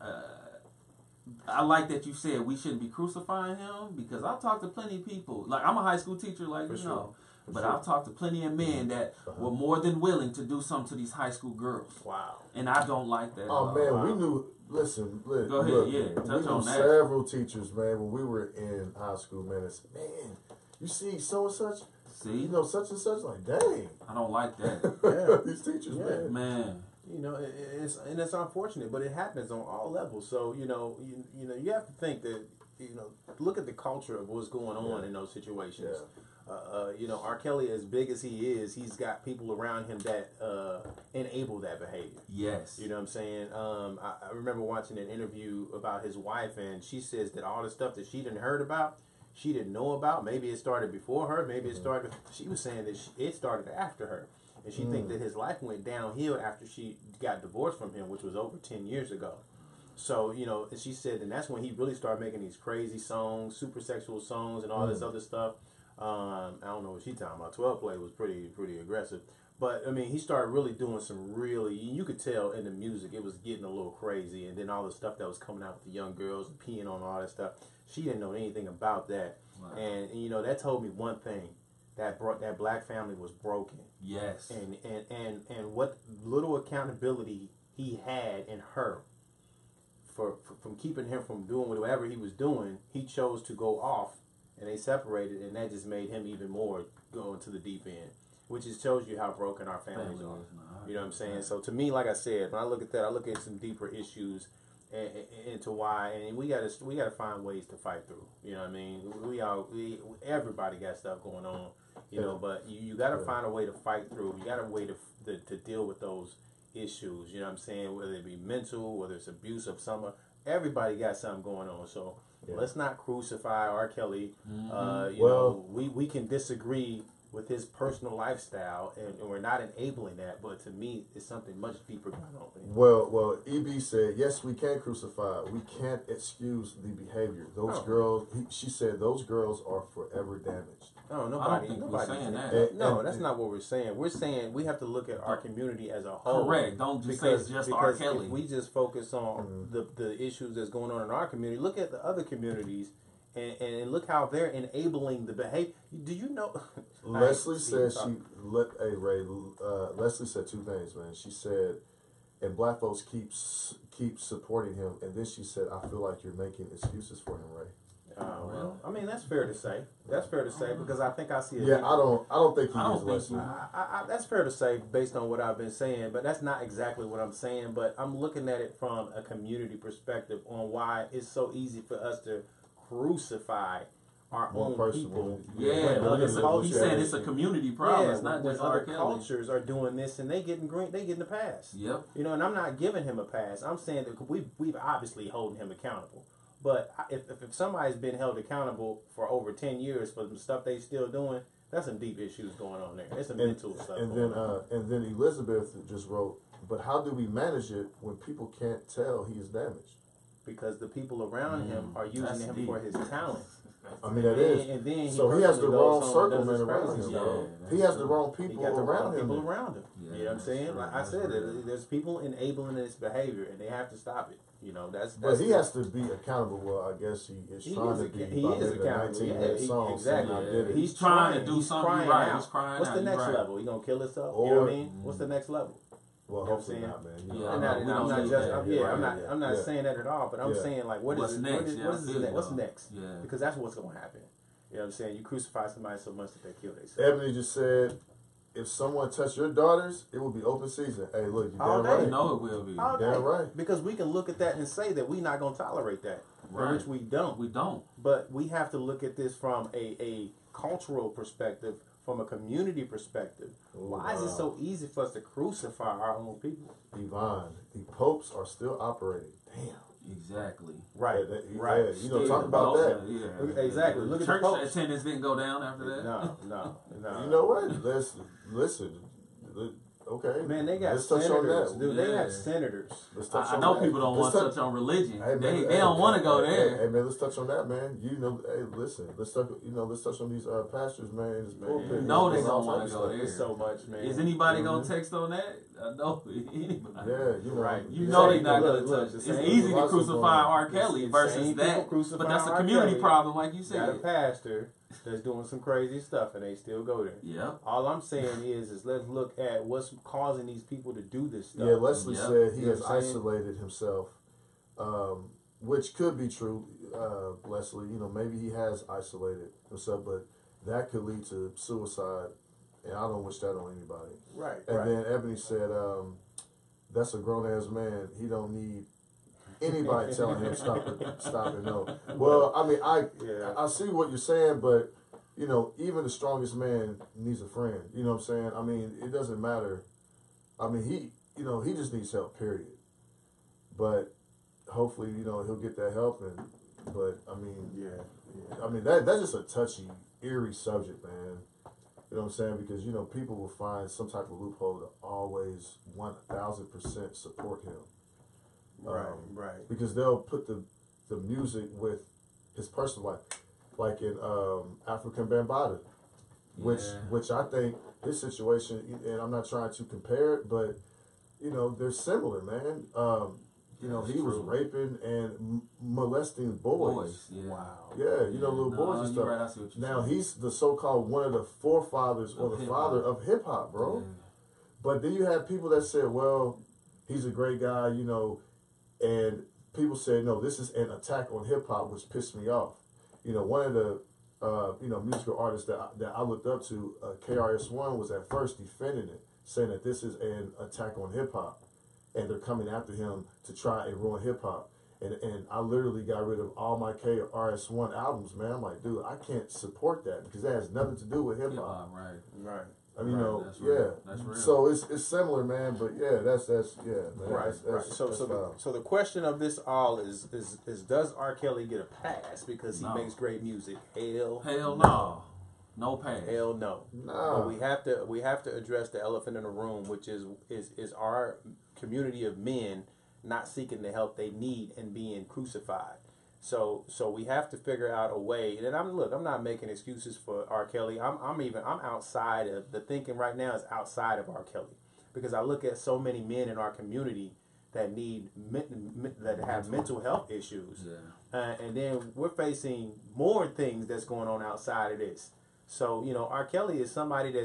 I like that you said we shouldn't be crucifying him, because I've talked to plenty of people. Like, I'm a high school teacher, like you know. But I've talked to plenty of men that were more than willing to do something to these high school girls. Wow. And I don't like that. Oh, man, we knew... Listen, go ahead, look, touch on that. Several teachers, man, when we were in high school, man, it's, man, you see so and such, you know, such and such, like, dang. I don't like that. These teachers, man. You know, it's unfortunate, but it happens on all levels. So, you know, you have to think that, you know, look at the culture of what's going on in those situations. You know, R. Kelly, as big as he is, he's got people around him that enable that behavior. Yes. You know what I'm saying? I remember watching an interview about his wife, and she says that all the stuff that she didn't heard about, she didn't know about. Maybe it started before her. Maybe it started... She was saying that it started after her. And she thinks that his life went downhill after she got divorced from him, which was over 10 years ago. So, you know, she said, and that's when he really started making these crazy songs, super sexual songs, and all this other stuff. I don't know what she's talking about. 12 Play was pretty aggressive. But, I mean, he started really doing some really, you could tell in the music, it was getting a little crazy. And then all the stuff that was coming out with the young girls and peeing on all that stuff. She didn't know anything about that. Wow. And, you know, that told me one thing. That black family was broken. Yes. And what little accountability he had in her from keeping him from doing whatever he was doing, he chose to go off. And they separated, and that just made him even more go into the deep end, which just shows you how broken our families are. You know what I'm saying? So to me, like I said, when I look at that, I look at some deeper issues into why, and we gotta find ways to fight through. You know what I mean? Everybody got stuff going on, you know, but you gotta find a way to fight through. You gotta way to deal with those issues. You know what I'm saying? Whether it be mental, whether it's abuse of some, everybody got something going on. So. Yeah. Let's not crucify R. Kelly. You know, we can disagree with his personal lifestyle, and we're not enabling that. But to me, it's something much deeper going on. Well, EB said, yes, we can crucify. We can't excuse the behavior. Those girls, she said, those girls are forever damaged. No, nobody's saying that. No, that's not what we're saying. We're saying we have to look at our community as a whole. Correct. Don't just say it's just R. Kelly. If we just focus on the issues that's going on in our community, look at the other communities and look how they're enabling the behavior. Do you know? Leslie said Leslie said two things, man. She said, and black folks keep supporting him, and then she said, I feel like you're making excuses for him, Ray. Well, I mean, that's fair to say. That's fair to say because I think I see it. Yeah, I don't think he is Leslie. That's fair to say based on what I've been saying, but that's not exactly what I'm saying. But I'm looking at it from a community perspective on why it's so easy for us to crucify our own people. Yeah, he said it's a community problem. Yeah, it's not when just other cultures are doing this and they getting a pass. Yep. You know, and I'm not giving him a pass. I'm saying that we've obviously holding him accountable. But if somebody's been held accountable for over 10 years for the stuff they still doing, that's some deep issues going on there. It's some mental stuff. And then Elizabeth just wrote, but how do we manage it when people can't tell he is damaged? Because the people around him are using him for his talent. I mean, that is. And then he has the wrong circle man around him. He has the wrong people around him. You know what I'm saying? Like I said, there's people enabling this behavior, and they have to stop it. You know, but he has to be accountable. Well, I guess he is trying to be. He is accountable. Exactly. He's trying to do something right. He's crying out. What's the next level? He gonna kill himself? You know what I mean? What's the next level? Well, hopefully not, man. I'm not saying that at all. But I'm saying like, what's next? What's next? Yeah. Because that's what's gonna happen. You know what I'm saying? You crucify somebody so much that they kill themselves. Ebony just said, if someone touched your daughters, it will be open season. Hey, look, you damn right. No, it will be. Damn right. Because we can look at that and say that we're not going to tolerate that. Right. Which we don't. We don't. But we have to look at this from a cultural perspective, from a community perspective. Why is it so easy for us to crucify our own people? Yvonne, the popes are still operating. Damn. Exactly. Right. Right. You know, talk about that. Yeah. Exactly. Look at church the popes. attendance didn't go down after that. No. You know what? Listen. Okay, Man, they got let's touch on senators, that. dude. Yeah. They have senators. Let's touch I on know that. people don't want to touch on religion. Hey, man, They don't want to go there. Hey, man, let's touch on that, man. You know, hey, listen, let's touch on these pastors, man. In this pulpit. No, they There's all don't want types to of go stuff. there. There's so much, man. Is anybody gonna text on that? I know anybody. Yeah, you know, Right. You know they're not Look, gonna touch. the It's same easy people to crucify R. Kelly It's versus same people that, crucifying but that's a R. community Kelly. problem, like you Got a said. pastor that's doing some crazy stuff, and they still go there. Yeah. All I'm saying is let's look at what's causing these people to do this stuff. Yeah, Leslie Yeah. said he You know has what I'm saying? isolated himself, which could be true, Leslie. You know, maybe he has isolated himself, but that could lead to suicide, and I don't wish that on anybody. Right. And right. then Ebony said, "That's a grown ass man. He don't need anybody telling him stop it. No. Well, I mean, I see what you're saying, but you know, even the strongest man needs a friend. You know what I'm saying? I mean, it doesn't matter. I mean, he just needs help. Period. But hopefully, you know, he'll get that help. But I mean, I mean that's just a touchy, eerie subject, man. You know what I'm saying? Because, you know, people will find some type of loophole to always 1,000% support him. Right. Because they'll put the music with his personal life. Like in African Bambaataa, which I think his situation, and I'm not trying to compare it, but, you know, they're similar, man. You know, he was raping and molesting boys. Yeah. Wow. Yeah, you know, little boys and stuff. Right, I see what you're Now, saying. he's the so-called one of the forefathers or the father of hip-hop, bro. Yeah. But then you have people that said, well, he's a great guy, you know, and people said, no, this is an attack on hip-hop, which pissed me off. You know, one of the, you know, musical artists that I looked up to, KRS-One, was at first defending it, saying that this is an attack on hip-hop, and they're coming after him to try and ruin hip-hop. And I literally got rid of all my KRS-One albums, man. I'm like, dude, I can't support that because that has nothing to do with hip-hop. Right. I mean, right. That's real. That's real. So it's similar, man. But yeah, that's man. Right. That's So the question of this all is does R. Kelly get a pass because he makes great music? Hell no. No pass. Hell no. No. But we have to address the elephant in the room, which is our community of men not seeking the help they need and being crucified. So we have to figure out a way. And I'm not making excuses for R. Kelly. I'm outside of the thinking right now is outside of R. Kelly, because I look at so many men in our community that have mental health issues, and then we're facing more things that's going on outside of this. So, you know, R. Kelly is somebody that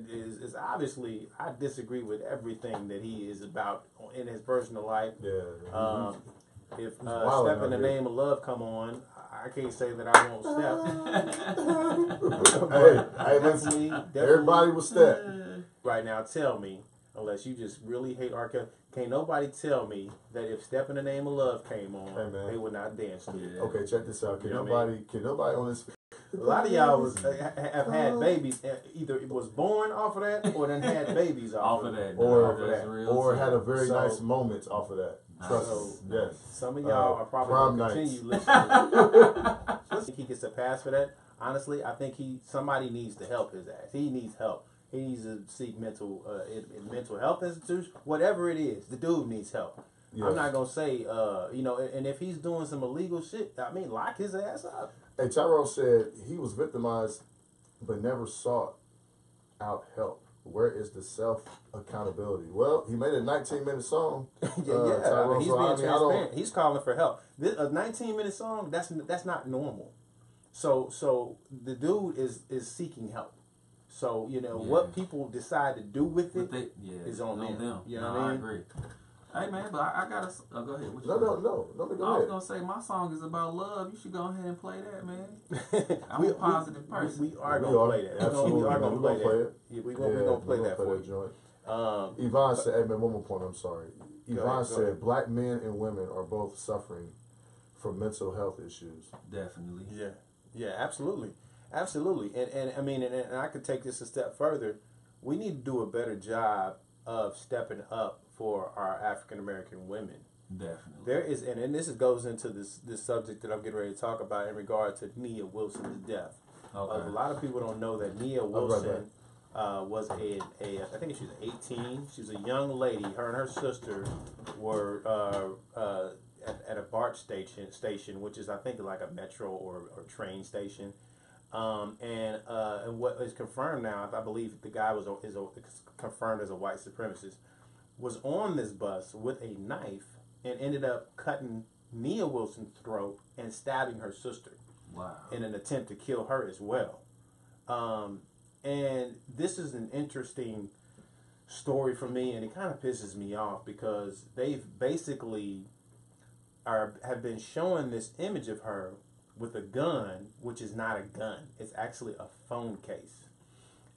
is obviously, I disagree with everything that he is about in his personal life. Yeah. If Step in the Name of Love come on, I can't say that I won't step. hey, definitely, everybody will step. Right now, tell me, unless you just really hate R. Kelly, can't nobody tell me that if Step in the Name of Love came on, they would not dance to it. Okay, check this out. Can nobody on this? A lot of y'all have had babies, either it was born off of that or then had babies off of that. Or had a very nice moment off of that. Trust me. Yes. Some of y'all are probably going to continue listening. I think he gets a pass for that. Honestly, I think somebody needs to help his ass. He needs help. He needs to seek mental health institution, whatever it is. The dude needs help. Yeah. I'm not going to say, you know, and if he's doing some illegal shit, I mean, lock his ass up. Hey, Tyrone said he was victimized but never sought out help. Where is the self-accountability? Well, he made a 19-minute song. Tyrone, I mean, he's being transparent. He's calling for help. A 19-minute song, that's not normal. So the dude is seeking help. So, you know, what people decide to do with it is on them. You know what I mean? I agree. Hey man, but I gotta go ahead. No, go I ahead. was gonna say my song is about love. You should go ahead and play that, man. I'm a positive person. We are gonna play that. Absolutely, we are gonna play that. It. Yeah, we're gonna play that for you. Joint. Yvonne said, "Hey man, one more point. I'm sorry." Yvonne said, "Black men and women are both suffering from mental health issues." Definitely. Yeah, absolutely. And I mean, and I could take this a step further. We need to do a better job of stepping up for our African American women. Definitely. There is, and this goes into this subject that I'm getting ready to talk about in regard to Nia Wilson's death. Okay. A lot of people don't know that Nia Wilson was I think she was 18. She was a young lady. Her and her sister were at a BART station, which is I think like a metro or train station. And what is confirmed now, I believe the guy is confirmed as a white supremacist, was on this bus with a knife and ended up cutting Nia Wilson's throat and stabbing her sister. Wow. In an attempt to kill her as well. And this is an interesting story for me, and it kind of pisses me off because they've basically have been showing this image of her with a gun, which is not a gun. It's actually a phone case.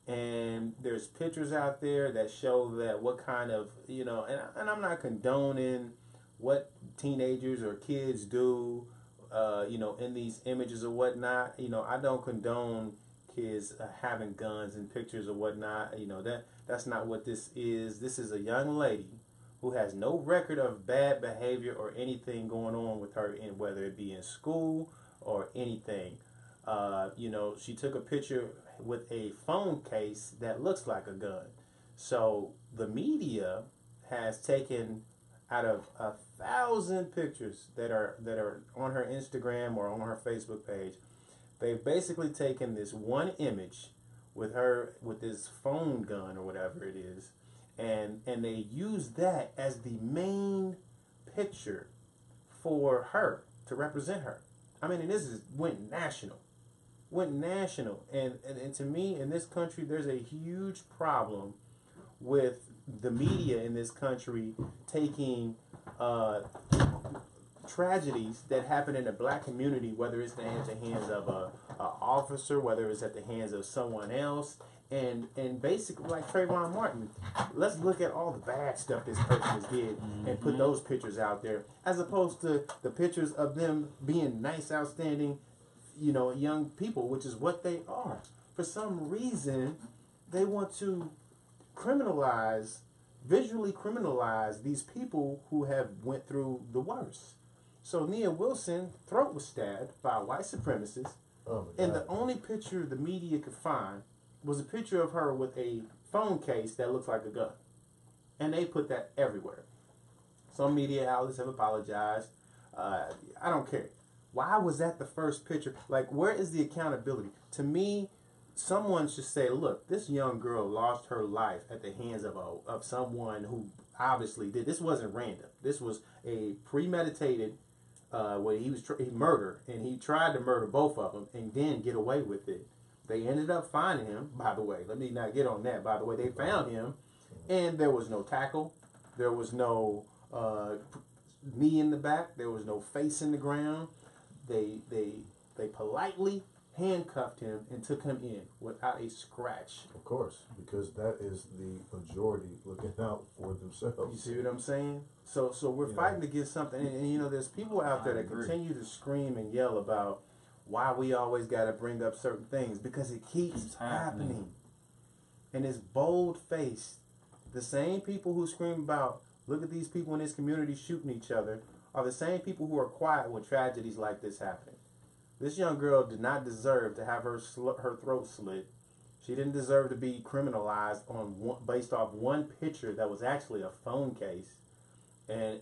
And there's pictures out there that show that what kind of, and I'm not condoning what teenagers or kids do, in these images or whatnot. I don't condone kids having guns and pictures or whatnot. That's not what this is. This is a young lady who has no record of bad behavior or anything going on with her, whether it be in school or anything. She took a picture with a phone case that looks like a gun. So the media has taken out of 1,000 pictures that are on her Instagram or on her Facebook page. They've basically taken this one image with her with this phone gun or whatever it is, and they use that as the main picture for her to represent her. I mean, and this went national, and to me, in this country, there's a huge problem with the media in this country taking tragedies that happen in the black community, whether it's at the hands of a officer, whether it's at the hands of someone else, and basically like Trayvon Martin, let's look at all the bad stuff this person did and put those pictures out there, as opposed to the pictures of them being nice, outstanding, young people, which is what they are. For some reason, they want to visually criminalize these people who have went through the worst. So Nia Wilson's throat was stabbed by a white supremacist, and the only picture the media could find was a picture of her with a phone case that looks like a gun. And they put that everywhere. Some media outlets have apologized. I don't care. Why was that the first picture? Like, where is the accountability? To me, someone should say, look, this young girl lost her life at the hands of someone who obviously did. This wasn't random. This was a premeditated he murdered, and he tried to murder both of them and then get away with it. They ended up finding him, by the way. Let me not get on that. By the way, they found him, and there was no tackle. There was no knee in the back. There was no face in the ground. They politely handcuffed him and took him in without a scratch. Of course, because that is the majority looking out for themselves. You see what I'm saying? So we're fighting against something, and there's people out there that continue to scream and yell about why we always got to bring up certain things, because it keeps happening. And it's bold-faced. The same people who scream about, look at these people in this community shooting each other, are the same people who are quiet when tragedies like this happen. This young girl did not deserve to have her throat slit. She didn't deserve to be criminalized based off one picture that was actually a phone case. And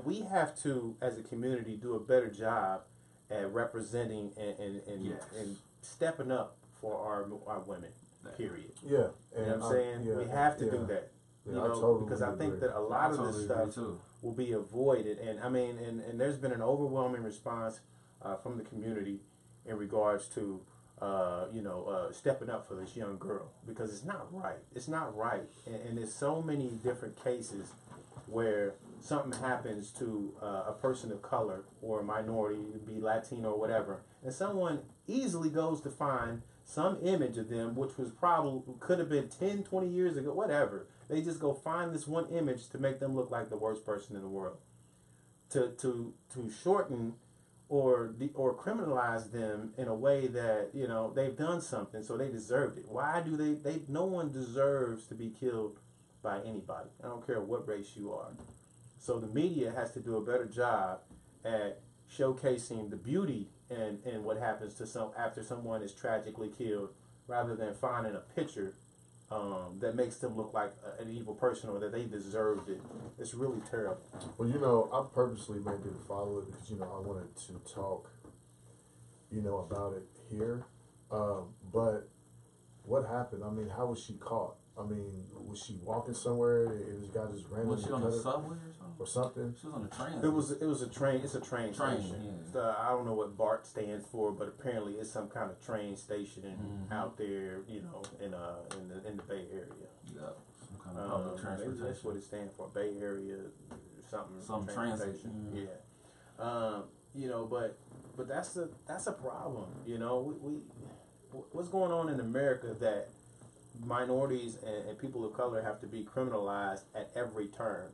we have to, as a community, do a better job at representing and stepping up for our women. Period. Yeah, and you know what I'm saying? Yeah, we have to do that. Yeah, I totally because I think that a lot of this stuff will be avoided. And I mean, and there's been an overwhelming response from the community in regards to stepping up for this young girl, because it's not right. It's not right. And there's so many different cases where something happens to a person of color or a minority, be Latino or whatever, and someone easily goes to find some image of them, which was could have been 10, 20 years ago, whatever. They just go find this one image to make them look like the worst person in the world, to shorten or criminalize them in a way that they've done something, so they deserved it. Why do they? No one deserves to be killed by anybody. I don't care what race you are. So the media has to do a better job at showcasing the beauty and what happens to after someone is tragically killed rather than finding a picture that makes them look like an evil person or that they deserved it. It's really terrible. Well, you know, I purposely didn't follow it because, you know, I wanted to talk, you know, about it here. But what happened? I mean, how was she caught? I mean, was she walking somewhere and this guy just randomly Was she on the subway or something? She was on the train. It was a train. It's a train station. Yeah. I don't know what BART stands for, but apparently it's some kind of train station out there, you know, in the Bay Area. Yeah, some kind of public transportation. That's what it stands for, Bay Area, some transportation. Yeah. You know, but that's a problem. You know, we what's going on in America that minorities and people of color have to be criminalized at every turn.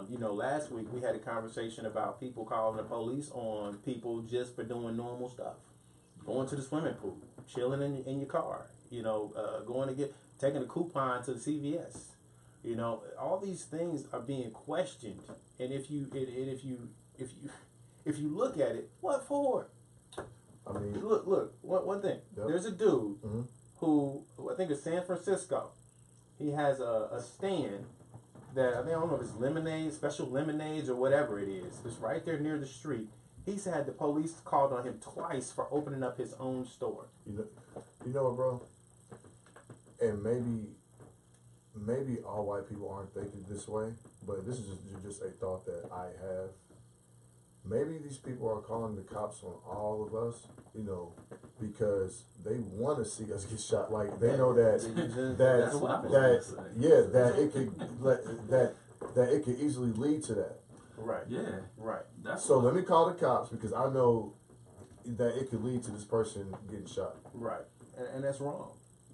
You know, last week we had a conversation about people calling the police on people just for doing normal stuff. Going to the swimming pool, chilling in your car, you know, taking a coupon to the CVS. You know, all these things are being questioned. And if you look at it, what for? I mean, look, one thing. Yep. There's a dude who I think is San Francisco. He has a stand that I don't know if it's lemonade, special lemonades or whatever it is. It's right there near the street. He's had the police called on him twice for opening up his own store. You know what, bro? And maybe all white people aren't thinking this way, but this is just a thought that I have. Maybe these people are calling the cops on all of us, you know, because they want to see us get shot. Like they know that it could easily lead to that. Right. Yeah. Right. So let me call the cops because I know that it could lead to this person getting shot. Right. And that's wrong.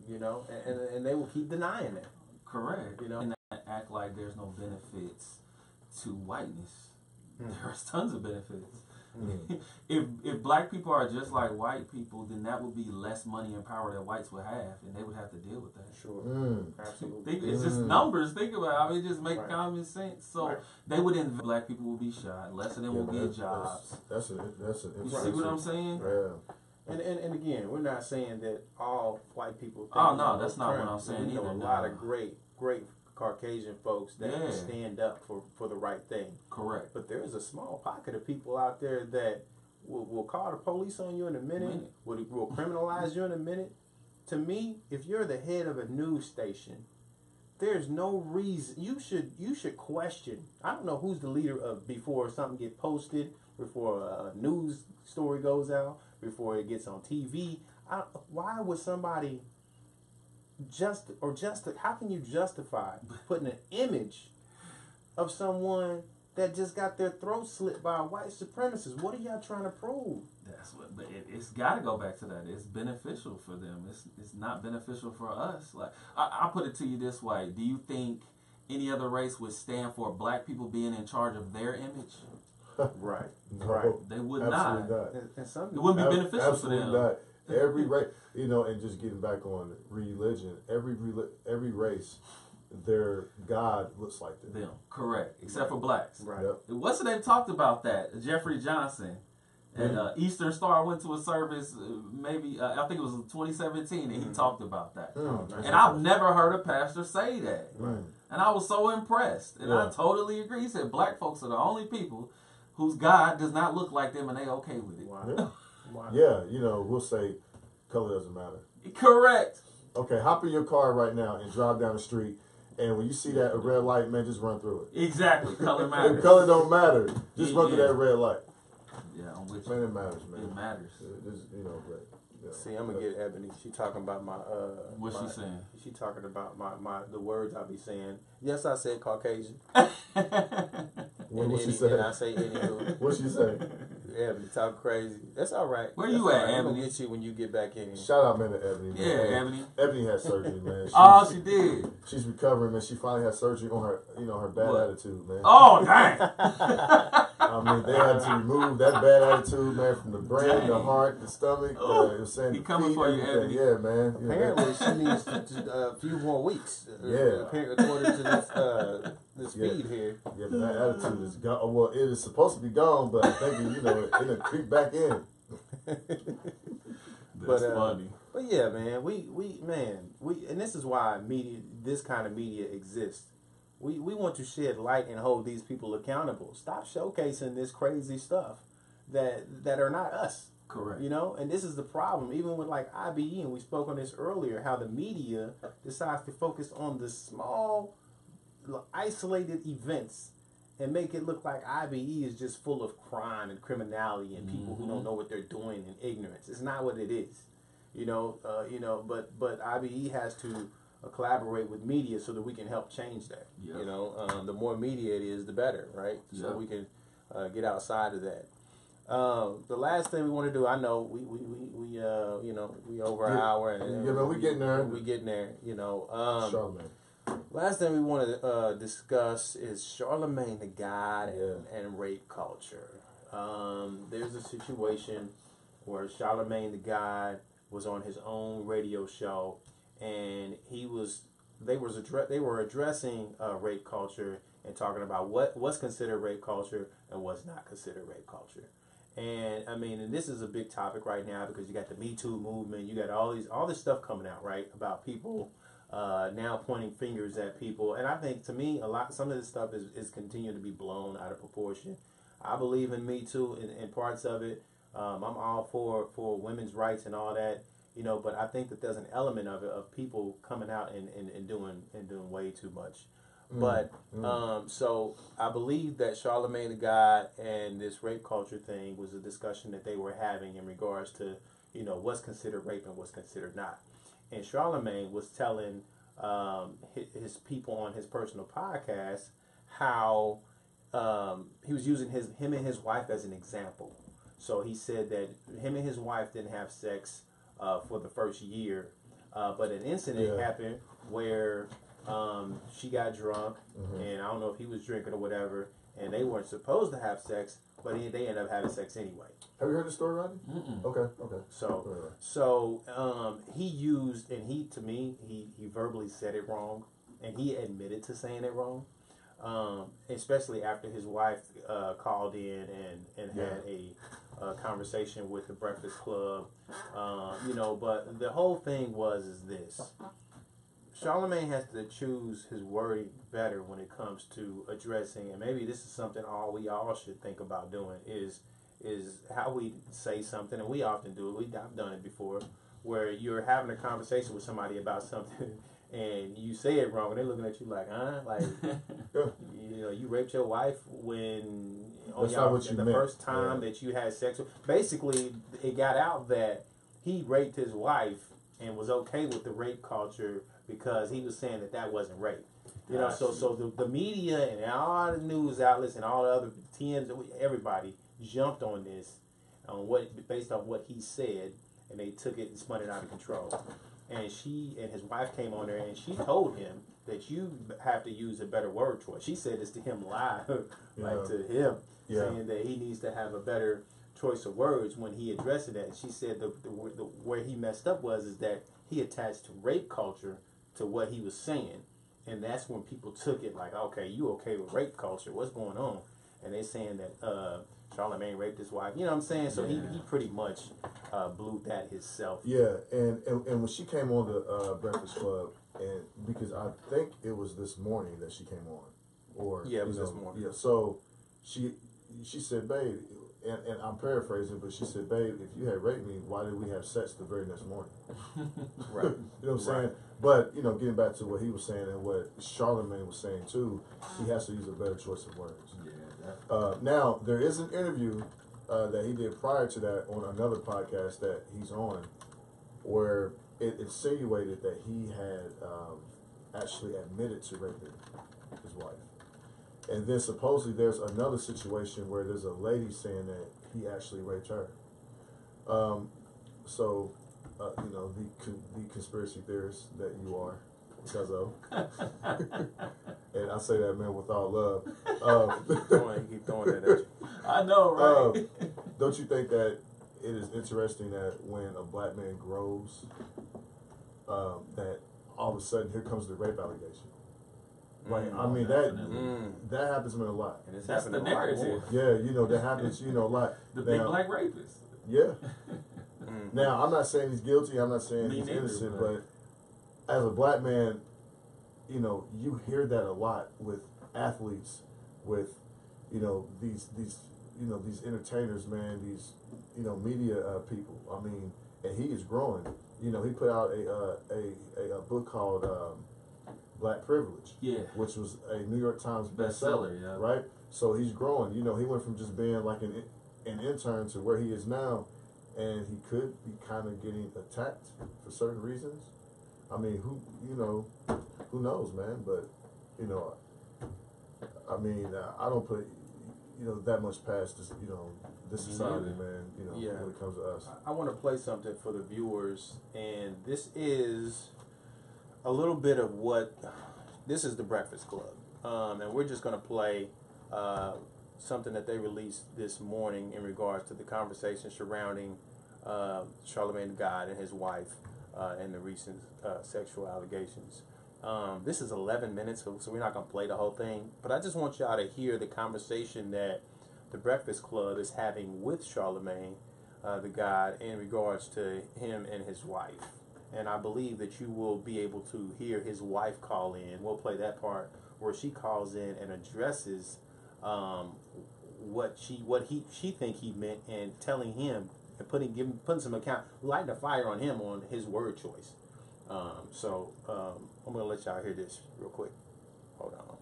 You know, and they will keep denying it. Correct. You know, and act like there's no benefits to whiteness. There's tons of benefits. If black people are just like white people, then that would be less money and power that whites would have, and they would have to deal with that. Sure, absolutely. It's just numbers. Think about it. I mean, it just makes common sense. So they would invest. Black people will be shot. Less of them will get jobs. That's an you see what I'm saying? Yeah. And again, we're not saying that all white people. Oh no, that's not what I'm saying. We know a lot of great Caucasian folks that stand up for the right thing. Correct. But there is a small pocket of people out there that will call the police on you in a minute, will criminalize you in a minute. To me, if you're the head of a news station, there's no reason you should question. I don't know who's the leader of before something gets posted, before a news story goes out, before it gets on TV. Why would somebody how can you justify putting an image of someone that just got their throat slit by a white supremacist? What are y'all trying to prove? That's what, but it's got to go back to that. It's beneficial for them. It's not beneficial for us. Like I'll put it to you this way: do you think any other race would stand for black people being in charge of their image? Right. They would not. It wouldn't be beneficial for them. Not. Every race, you know, and just getting back on religion, every race, their God looks like them. Correct, except for blacks. Right. Yep. What's the name talked about that? Jeffrey Johnson. And Eastern Star went to a service, maybe, I think it was 2017, and he talked about that. And I've never heard a pastor say that. Right. And I was so impressed. And I totally agree. He said black folks are the only people whose God does not look like them, and they okay with it. Wow. Yeah. Wow. Yeah, you know, we'll say color doesn't matter. Correct. Okay, hop in your car right now and drive down the street, and when you see that red light, man, just run through it. Exactly. Color matters. Color don't matter. Just run through that red light. Yeah, I'm with man, you. it matters, man. It matters. You know, but see, I'm gonna get Ebony. She talking about my what's she saying? She talking about my the words I be saying. Yes, I said Caucasian. What she say? And I say anywho. What she say? Ebony talk crazy. That's all right. Where you at, Ebony? I'm Ebony? get you when you get back in. Shout out, man, to Ebony. Man. Yeah, Ebony. Ebony had surgery, man. She did. She's recovering, man. She finally had surgery on her, her bad attitude, man. Oh, dang. I mean, they had to remove that bad attitude, man, from the brain, the heart, the stomach. It was saying he coming for you, Ebony. Yeah, man. Apparently, she needs a few more weeks. According to this feed here. Yeah, but that attitude is gone. Well, it is supposed to be gone, but I think it'll creep back in. That's funny. But But yeah, man, we and this is why this kind of media exists. We want to shed light and hold these people accountable. Stop showcasing this crazy stuff that are not us. Correct. You know, and this is the problem. Even with like IBE, and we spoke on this earlier, how the media decides to focus on the small, isolated events and make it look like IBE is just full of crime and criminality and people who don't know what they're doing and ignorance. It's not what it is. You know, but IBE has to collaborate with media so that we can help change that. Yep. You know, the more media it is, the better, right? Yep. So we can get outside of that. The last thing we want to do, I know we over an hour and man, we getting there. We getting there, you know. Charlamagne. Last thing we want to discuss is Charlamagne the God and rape culture. There's a situation where Charlamagne the God was on his own radio show, and they were addressing rape culture and talking about what's considered rape culture and what's not considered rape culture. And I mean, and this is a big topic right now because you got the Me Too movement, you got all this stuff coming out, right, about people now pointing fingers at people. And I think, to me, some of this stuff is continuing to be blown out of proportion. I believe in Me Too in parts of it. I'm all for women's rights and all that, you know, but I think that there's an element of it of people coming out and doing way too much. But so I believe that Charlamagne the God and this rape culture thing was a discussion that they were having in regards to, you know, what's considered rape and what's considered not. And Charlamagne was telling his people on his personal podcast how he was using him and his wife as an example. So he said that him and his wife didn't have sex for the first year, but an incident happened where she got drunk, and I don't know if he was drinking or whatever, and they weren't supposed to have sex, but they ended up having sex anyway. Have you heard the story, Rodney? Okay. So he used, and he verbally said it wrong, and he admitted to saying it wrong, especially after his wife called in and had a conversation with the Breakfast Club, you know. But the whole thing is this. Charlamagne has to choose his wording better when it comes to addressing, and maybe this is something we all should think about doing, is how we say something, and we often do it. I've done it before, where you're having a conversation with somebody about something, and you say it wrong, and they're looking at you like, like, you know, you raped your wife when the first time that you had sex with. Basically, it got out that he raped his wife and was okay with the rape culture because he was saying that wasn't rape. You know, so the media and all the news outlets and all the other TNs, everybody jumped on this based on what he said, and they took it and spun it out of control. And his wife came on there and she told him that you have to use a better word choice. She said this to him live, to him, saying that he needs to have a better choice of words when he addressed that. And she said the where he messed up is that he attached rape culture to what he was saying, and that's when people took it like, okay, you okay with rape culture? What's going on? And they're saying that Charlamagne raped his wife. You know what I'm saying? So he pretty much blew that himself. Yeah, and when she came on the Breakfast Club, and because I think it was this morning that she came on, or it was this morning. Yeah, so she said, babe, and I'm paraphrasing, but she said, babe, if you had raped me, why did we have sex the very next morning? Right. You know what I'm saying? But, you know, getting back to what he was saying and what Charlamagne was saying too, he has to use a better choice of words. Yeah. Now, there is an interview that he did prior to that on another podcast that he's on, where it insinuated that he had actually admitted to raping his wife. And then supposedly there's another situation where there's a lady saying that he actually raped her. So, you know, the conspiracy theorist that you are, because of. And I say that, man, with all love. Keep throwing that at you. I know, right? Don't you think that it is interesting that when a black man grows, that all of a sudden here comes the rape allegation? Right, I mean that happens to me a lot. And that's the narrative. Yeah, you know that happens. You know a lot. The big black rapist. Yeah. Now, I'm not saying he's guilty. I'm not saying he's innocent, but as a black man, you know, you hear that a lot with athletes, with, you know, these entertainers, man, these, you know, media people. I mean, and he is growing. You know, he put out a book called Black Privilege, which was a New York Times bestseller, right? So he's growing. You know, he went from just being like an intern to where he is now, and he could be kind of getting attacked for certain reasons. I mean, who knows, man? But, you know, I mean, I don't put, you know, that much past this, you know, this society, man, you know, when it comes to us. I want to play something for the viewers, and this is a little bit of this is the Breakfast Club. And we're just going to play something that they released this morning in regards to the conversation surrounding Charlamagne the God and his wife and the recent sexual allegations. This is 11 minutes, so we're not going to play the whole thing. But I just want y'all to hear the conversation that the Breakfast Club is having with Charlamagne the God in regards to him and his wife. And I believe that you will be able to hear his wife call in. We'll play that part where she calls in and addresses what she think he meant, and telling him and putting some account, lighting a fire on him on his word choice. So I'm gonna let y'all hear this real quick. Hold on.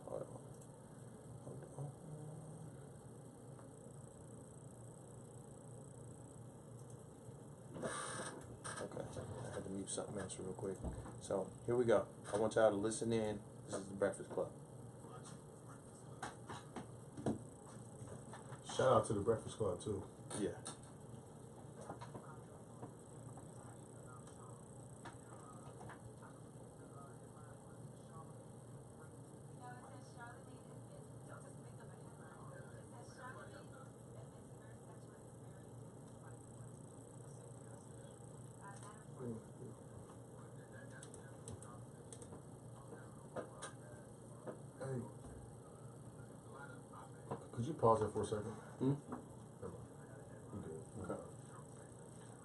Okay, I had to mute something else real quick. So here we go. I want y'all to listen in. This is the Breakfast Club. Shout out to the Breakfast Club too. Yeah. Hey, could you pause that for a second? Okay.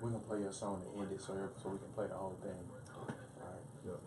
We're gonna play your song to end it, so we can play the whole thing. All right. Yep.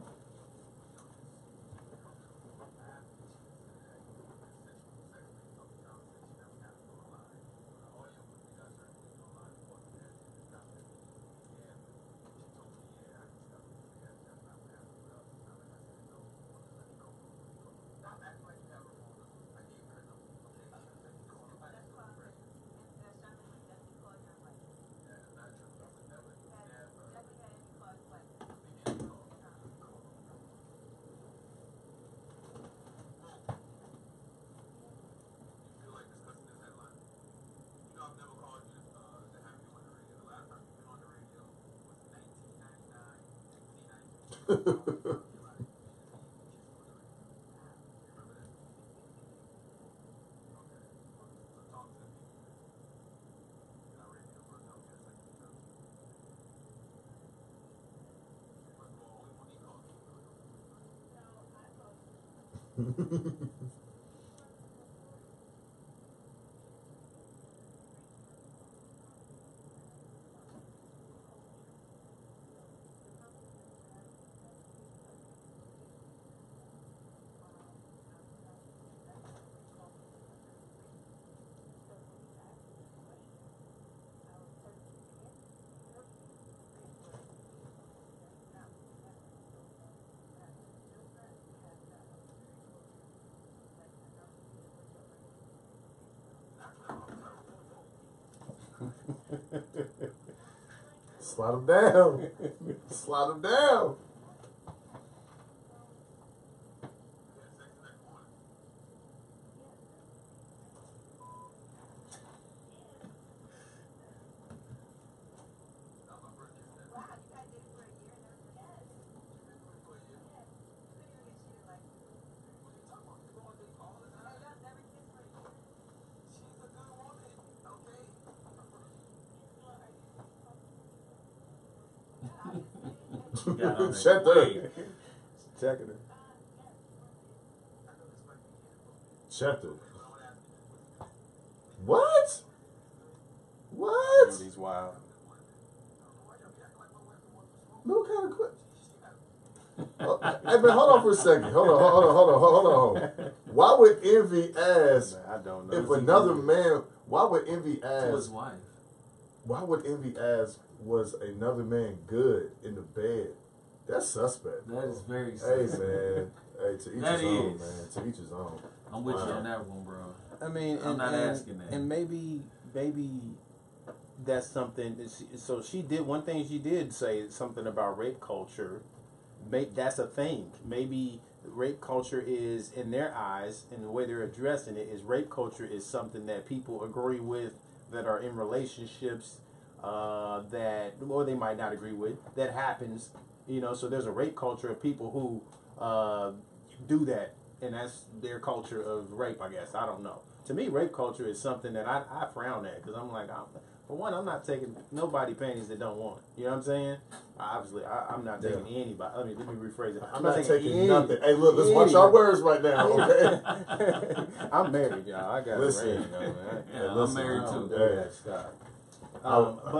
Slide them down. Slide them down. Shut up. Checking it. Shut up. What? What? He's wild. No kind of question. Hey, man, hold on for a second. Hold on. Why would envy ask? Man, I don't know. If another man, why would envy ask? To his wife. Why would envy ask? Was another man good in the bed? That's suspect. That is very suspect. Hey, man. Hey, to each his own, man. To each his own. I'm with you on that one, bro. I mean, I'm not asking that. And maybe that's something. So she did one thing. She did say something about rape culture. That's a thing. Maybe rape culture is, in their eyes, and the way they're addressing it, is rape culture is something that people agree with, that are in relationships, that, or they might not agree with, that happens. You know, so there's a rape culture of people who do that, and that's their culture of rape, I guess. I don't know. To me, rape culture is something that I frown at, because I'm like, for one, I'm not taking nobody panties that don't want it. You know what I'm saying? Obviously, I'm not taking anybody. Let me rephrase it. I'm not taking nothing. Hey, look, let's watch our words right now, okay? I'm married, y'all. I got a ring, man. I'm married too. That stuff.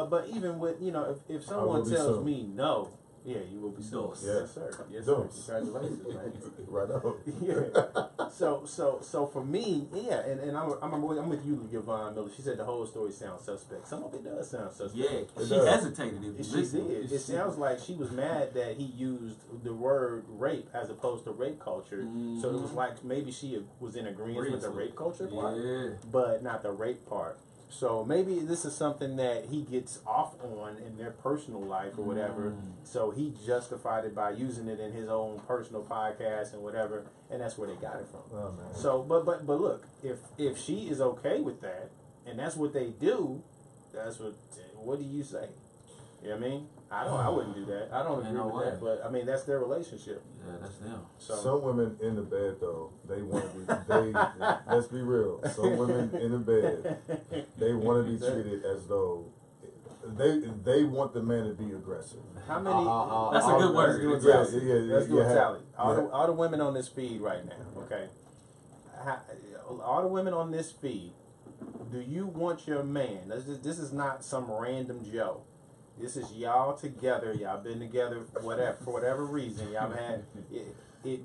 But even with, you know, if someone tells me no, yeah, you will be soon. Yes, sir. Yes, sir. Congratulations, man. Right on. Yeah. So for me, yeah, and I'm with you, Yvonne Miller. She said the whole story sounds suspect. Some of it does sound suspect. Yeah, she hesitated. She did. It sounds like she was mad that he used the word rape as opposed to rape culture. Mm-hmm. So it was like maybe she was in agreement with the rape culture part, but not the rape part. So maybe this is something that he gets off on in their personal life or whatever. So he justified it by using it in his own personal podcast and whatever, and that's where they got it from. Oh, man. So, but look, if she is okay with that, and that's what they do, that's what do you say? You know what I mean? I wouldn't do that. I don't agree with that, but I mean that's their relationship. Yeah, that's them. So some women in the bed though, they want to be. Let's be real. Some women in the bed, they want to be treated as though they want the man to be aggressive. How many? That's a good word. Let's do a tally. All the women on this feed right now, okay? All the women on this feed, do you want your man? This is not some random Joe. This is y'all together. Y'all been together for whatever reason. Y'all had do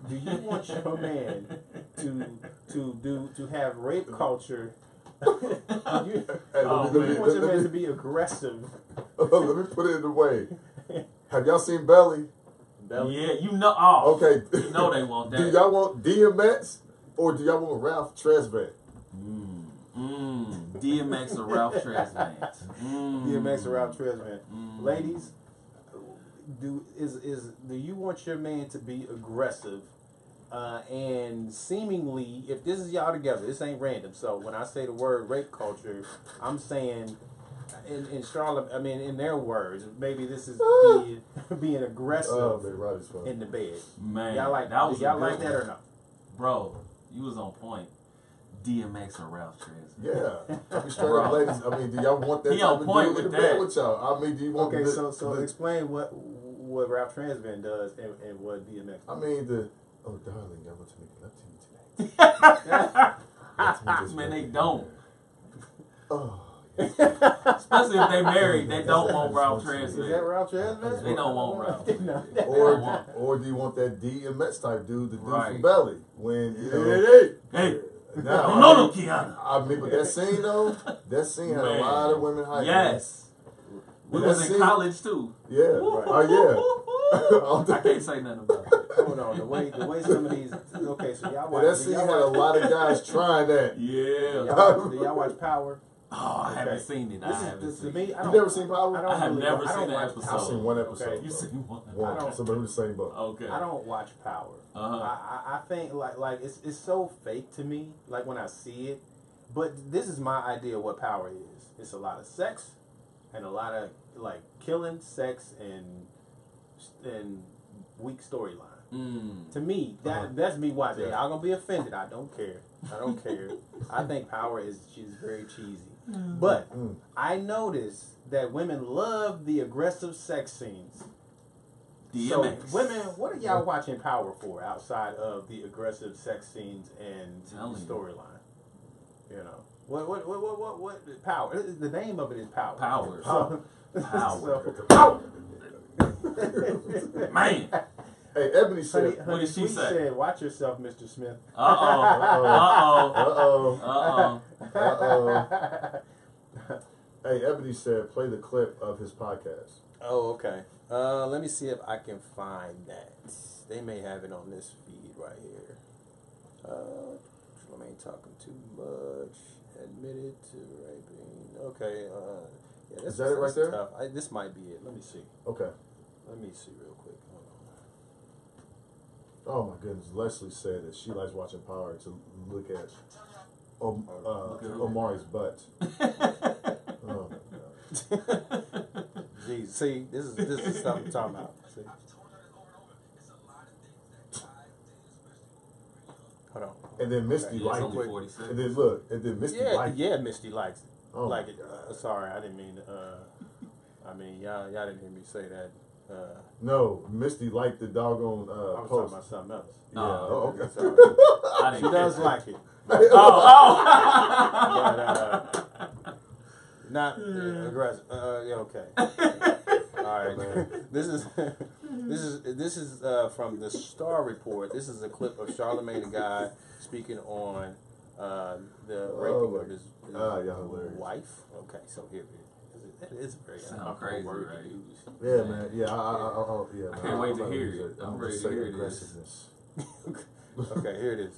you want your man to have rape culture? Do you want your man to be aggressive? Let me put it in the way. Have y'all seen Belly? Yeah, you know. Oh, okay. You know they want that. Do y'all want DMX or do y'all want Ralph Tresvant? DMX or Ralph Tresvant. DMX or Ralph Tresvant. Ladies, do you want your man to be aggressive? And seemingly, if this is y'all together, this ain't random. So when I say the word rape culture, I'm saying in Charlotte, I mean in their words, maybe this is being aggressive in the bed. Man, y'all like that? Y'all like that or no? Bro, you was on point. DMX or Ralph Tresvant. Yeah. I mean, straight up, ladies. I mean, do y'all want that type of dude in the bed with y'all? I mean, do you want so explain what Ralph Tresvant does and what DMX does. I mean, oh, darling, I want to make love to you tonight. Man, they don't. Oh. Especially if they married, they don't want Ralph Tresvant. Is that Ralph Tresvant? They don't want Ralph. Or do you want that DMX type dude, the dude from Belly? When, you know. Hey. Now, no, Kiana. I mean, but that scene though, that scene had a lot of women hyping. Yes. We was in college too. Yeah. Right. Oh yeah. I can't say nothing about it. Hold on, the way some of these. Okay, so y'all watch. That scene had a lot of guys trying that. Yeah. Do y'all watch Power? Oh, I haven't seen it. To me, you never seen Power? I have never seen an episode. I've seen one episode. Okay. You've seen one. Somebody who's the same book. Okay. I don't watch Power. I think like it's so fake to me. Like when I see it, but this is my idea of what Power is. It's a lot of sex, and a lot of like killing, sex, and weak storyline. To me, that's me watching. Y'all gonna be offended. I don't care. I think Power she's very cheesy. But I notice that women love the aggressive sex scenes. DMX. So women, what are y'all watching Power for outside of the aggressive sex scenes and the storyline? You know, what Power? The name of it is Power. Power. So, Power. Power. Man. Hey, Ebony said. What did she say? Said, "Watch yourself, Mr. Smith." Hey, Ebony said, "Play the clip of his podcast." Oh, okay. Let me see if I can find that. They may have it on this feed right here. Charlamagne talking too much. Admitted to raping. Okay. Yeah, is that it right there? Tough. This might be it. Let me see. Okay. Let me see real quick. Hold on. Oh my goodness! Leslie said that she likes watching Power to look at Omari's butt. Oh my god! Jeez, see, this is stuff I'm talking about. See? Hold on. And then Misty liked it. And then look, and then Misty liked it. Yeah, Misty likes it. Oh like it. Sorry, I didn't mean. I mean, y'all didn't hear me say that. No, Misty liked the doggone I was post. talking about something else. Yeah. Oh, okay. Sorry. She does like it. Oh. But, not aggressive. Yeah, okay. All right. This is from the Star Report. This is a clip of Charlamagne the Guy speaking on the raping of his wife. Okay, so here it is. It is very crazy, word right? to use. Yeah, man. Yeah, yeah. I can't wait to hear it. I'm ready to hear aggressiveness. Okay, here it is.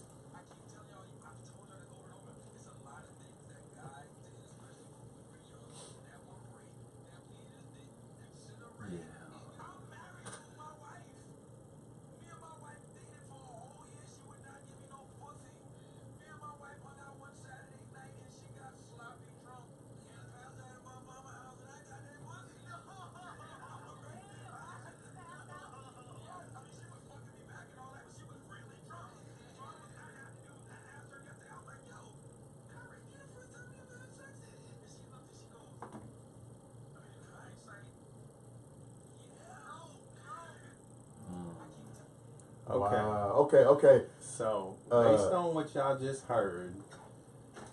Okay. Wow. Okay. So, based on what y'all just heard,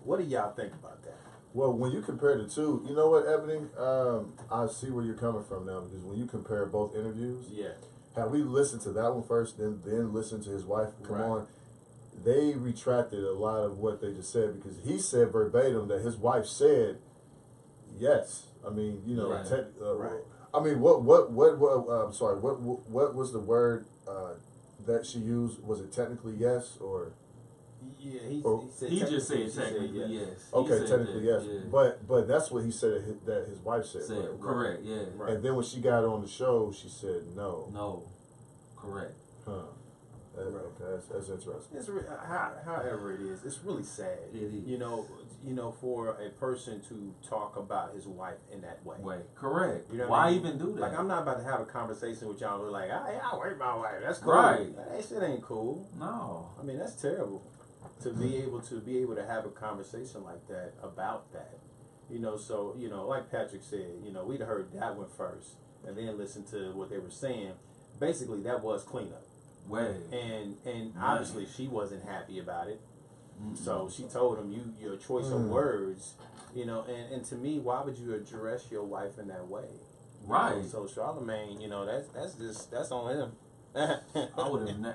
what do y'all think about that? Well, when you compare the two, you know what, Ebony? I see where you're coming from now, because when you compare both interviews, had we listened to that one first, then listened to his wife come on, they retracted a lot of what they just said, because he said verbatim that his wife said yes. I mean, you know, I mean, I'm sorry, what was the word that she used? Was it technically yes, or? Yeah, he just said technically yes. Okay, technically yes. Yeah. But that's what he said that his wife said. Correct, yeah. Right. And then when she got on the show, she said no. No. Correct. Huh. Okay, that's interesting. It's however it is, it's really sad. It is. You know, for a person to talk about his wife in that way. Correct. You know why I mean? Even do that? Like, I'm not about to have a conversation with y'all like, I rape my wife. That's cool. Right. That shit ain't cool. No. I mean, that's terrible. To be able to have a conversation like that about that. You know, so, you know, like Patrick said, you know, we'd heard that one first and then listened to what they were saying. Basically, that was cleanup. And obviously she wasn't happy about it. So she told him, your choice of words, you know, and to me, why would you address your wife in that way? Right. You know, so Charlamagne, you know, that's on him. I would have no,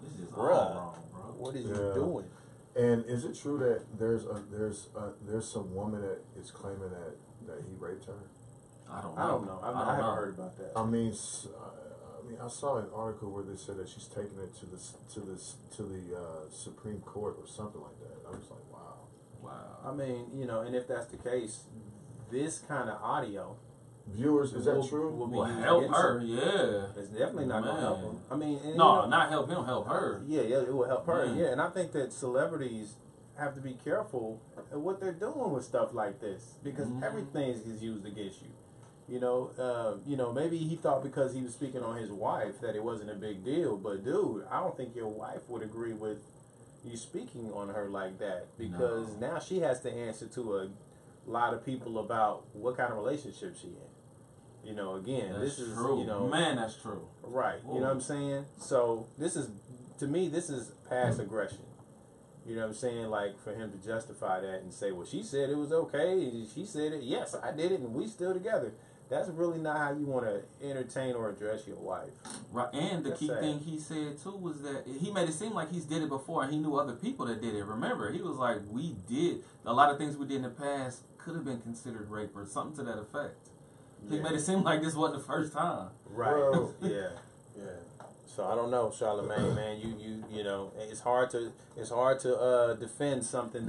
this is all wrong, bro. What is you doing? And is it true that there's some woman that is claiming that he raped her? I don't know. I haven't heard about that. I mean, I saw an article where they said that she's taking it to the Supreme Court or something like that. I was like, wow. I mean, you know, and if that's the case, this kind of audio, viewers, is that true? Will help her. It's definitely not going to help him. I mean, not help him. Help her. Yeah, it will help her. Yeah, and I think that celebrities have to be careful at what they're doing with stuff like this, because everything is used against you. You know, maybe he thought because he was speaking on his wife that it wasn't a big deal. But dude, I don't think your wife would agree with you speaking on her like that, because now she has to answer to a lot of people about what kind of relationship she in. You know, again, that's this is true. You know, man, that's true. Right. Whoa. You know what I'm saying? So this is, to me, this is past aggression. You know what I'm saying? Like, for him to justify that and say, well, she said it was okay. She said it. Yes, I did it, and we still together. that's really not how you want to entertain or address your wife. Right, and the key thing he said too was that he made it seem like he's did it before, and he knew other people that did it. Remember, he was like, "We did a lot of things we did in the past could have been considered rape or something to that effect." He made it seem like this wasn't the first time. Right. Well, yeah. So I don't know, Charlamagne, man. You know, it's hard to defend something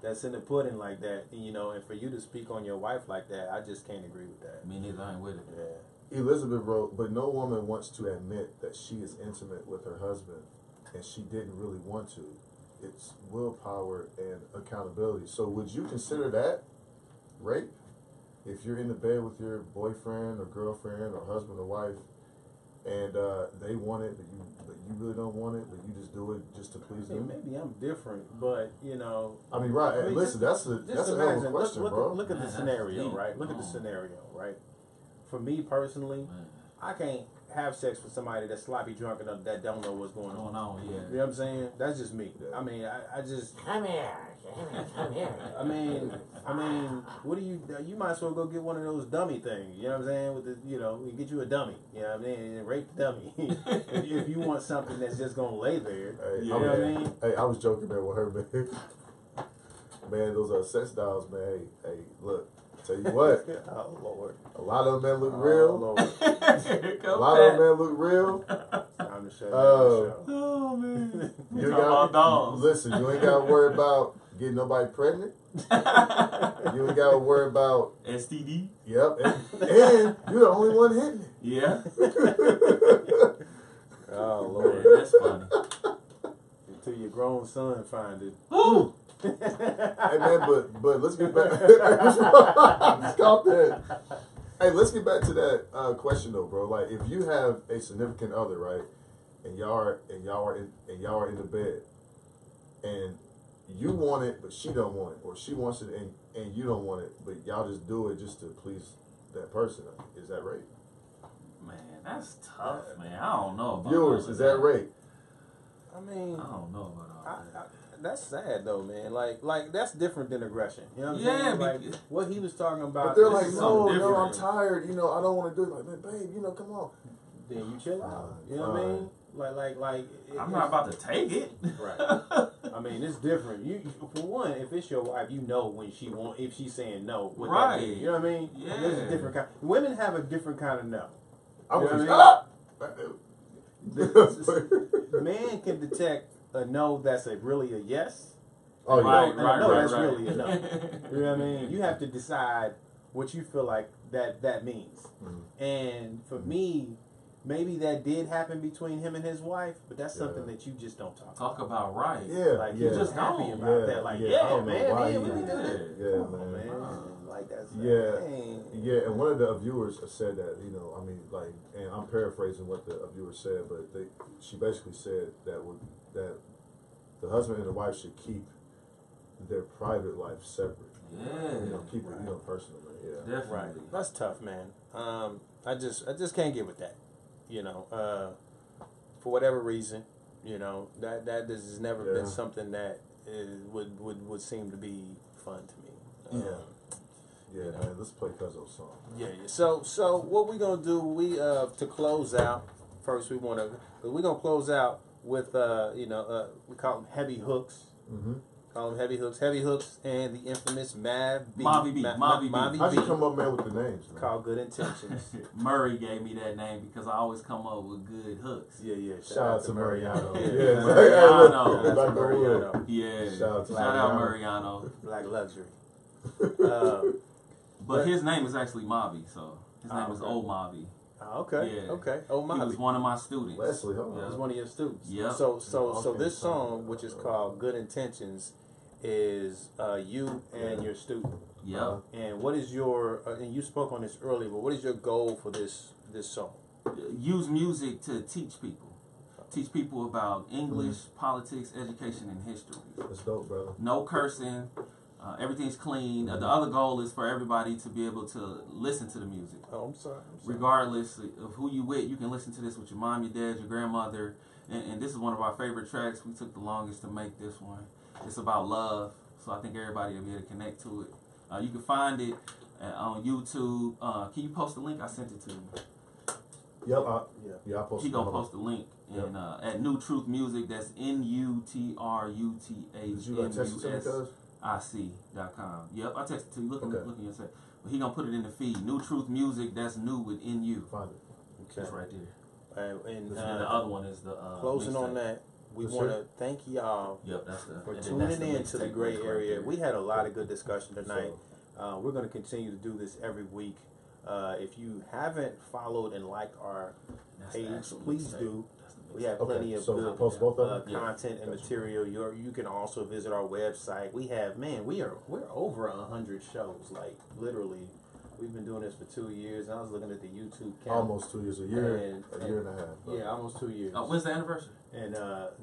that's in the pudding like that. You know, and for you to speak on your wife like that, I just can't agree with that. Me neither. I ain't with it. Yeah. Elizabeth wrote, but no woman wants to admit that she is intimate with her husband, and she didn't really want to. It's willpower and accountability. So would you consider that rape? If you're in the bed with your boyfriend or girlfriend or husband or wife, and they want it, but you really don't want it, but you just do it just to please them. Maybe I'm different, but you know. I mean, right? I mean, listen, that's a hell of a question, bro. Look at the scenario, right? Look at the scenario, right? For me personally, I can't have sex with somebody that's sloppy drunk and that don't know what's going on. Yeah. You know what I'm saying? That's just me. I mean, I just come here. I mean, what do you might as well go get one of those dummy things. You know what I'm saying? With the, you get you a dummy. You know what I mean? And rape the dummy. if you want something that's just gonna lay there. Hey, you know what I mean? Hey, I was joking, man, with her, man. Man, those are sex dolls, man. Hey, look. Tell you what. Oh Lord. A lot of them men look real. Lord. A lot of them men look real. Time to shut down the show. Oh man. You got listen. You ain't got to worry about getting nobody pregnant. You ain't got to worry about STD. Yep, and you're the only one hitting it. Yeah. Oh Lord, man, that's funny. Until your grown son find it. Ooh. Hey man, but let's get back. Stop that. Hey, let's get back to that question though, bro. Like, if you have a significant other, right, and y'all are in the bed, and you want it, but she don't want it, or she wants it and you don't want it, but y'all just do it just to please that person. Is that rape? Man, that's tough, man. I don't know about Viewers, is that rape? I mean, I don't know about all that. That's sad though, man. Like that's different than aggression. You know what I'm Yeah, saying? Like what he was talking about. But they're like, no, different. I'm tired. You know, I don't want to do it. Like, man, babe, come on. Then you chill out. You know what I mean? Like. I'm not about to take it. Right. I mean, it's different. You for one, if it's your wife, you know when if she's saying no. What right. That means. You know what I mean? Yeah. There's a different kind. Women have a different kind of no. Man can detect a no that's really a yes. Oh, right, yeah. No, that's really a no. You know what I mean? You have to decide what you feel like that means. Mm-hmm. And for me, maybe that did happen between him and his wife, but that's something that you just don't talk about. Right. Yeah. Like, you're just happy about that. Like, man, we did it. Yeah, man. Like that's yeah. And one of the viewers said that, I mean, like, and I'm paraphrasing what the viewer said, but she basically said that the husband and the wife should keep their private life separate. Yeah. Keep it, personally. Yeah. Definitely. Right. That's tough, man. I just can't get with that. For whatever reason, that has never been something that would seem to be fun to me. Yeah, man. Let's play Cuzzo's song. Yeah. So what we gonna do? We to close out. First, we're gonna close out with we call them heavy hooks. Mm-hmm. Call them heavy hooks, and the infamous Mavi B. How'd you come up, man, with the names? Man? Called Good Intentions. Murray gave me that name because I always come up with good hooks. Yeah. Shout out to Mariano. Yeah. Shout out Mariano. Black luxury. But his name is actually Mavi, so his name is Old Mavi. Okay. Yeah. Okay. Old Mavi. He was one of my students. Leslie, hold on. He was one of your students. Yeah. So this song, which is called Good Intentions, is you and your student. Yeah. And what is your and you spoke on this earlier, but what is your goal for this song? Use music to teach people. Teach people about English, politics, education, and history. That's dope, brother. No cursing. Everything's clean. The other goal is for everybody to be able to listen to the music. Oh, I'm sorry. Regardless of who you with, you can listen to this with your mom, your dad, your grandmother. And this is one of our favorite tracks. We took the longest to make this one. It's about love, so I think everybody will be able to connect to it. You can find it on YouTube. Can you post the link? I sent it to you. Yep. I posted. He gonna post the link and at New Truth Music. That's NUTRUTHMUSIC.com. Yep, I texted to you. Look in your set. But he gonna put it in the feed. New Truth Music. That's new with NU. Find it. Okay. It's right there. And the other one is the closing on that. We want to thank y'all for tuning in to the Gray Area. We had a lot of good discussion tonight. We're going to continue to do this every week. If you haven't followed and liked our page, please do. We have plenty of good content and material. You can also visit our website. We have, we're over 100 shows, like literally. We've been doing this for 2 years. I was looking at the YouTube count. Almost 2 years, a year and a half. Yeah, almost 2 years. When's the anniversary? And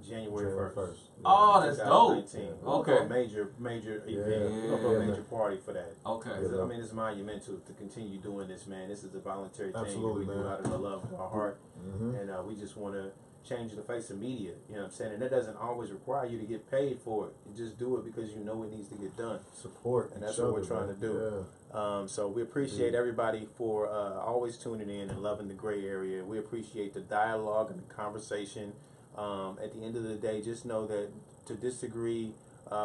January 1st. Oh, that's dope. Okay. Major event. We're gonna a major party for that. Okay. I mean, it's monumental to continue doing this, man. This is a voluntary thing that we do out of the love of our heart. And we just want to change the face of media. You know what I'm saying? And that doesn't always require you to get paid for it. You just do it because you know it needs to get done. Support. And that's what we're trying to do. So we appreciate everybody for always tuning in and loving the Gray Area. We appreciate the dialogue and the conversation. At the end of the day, just know that to disagree,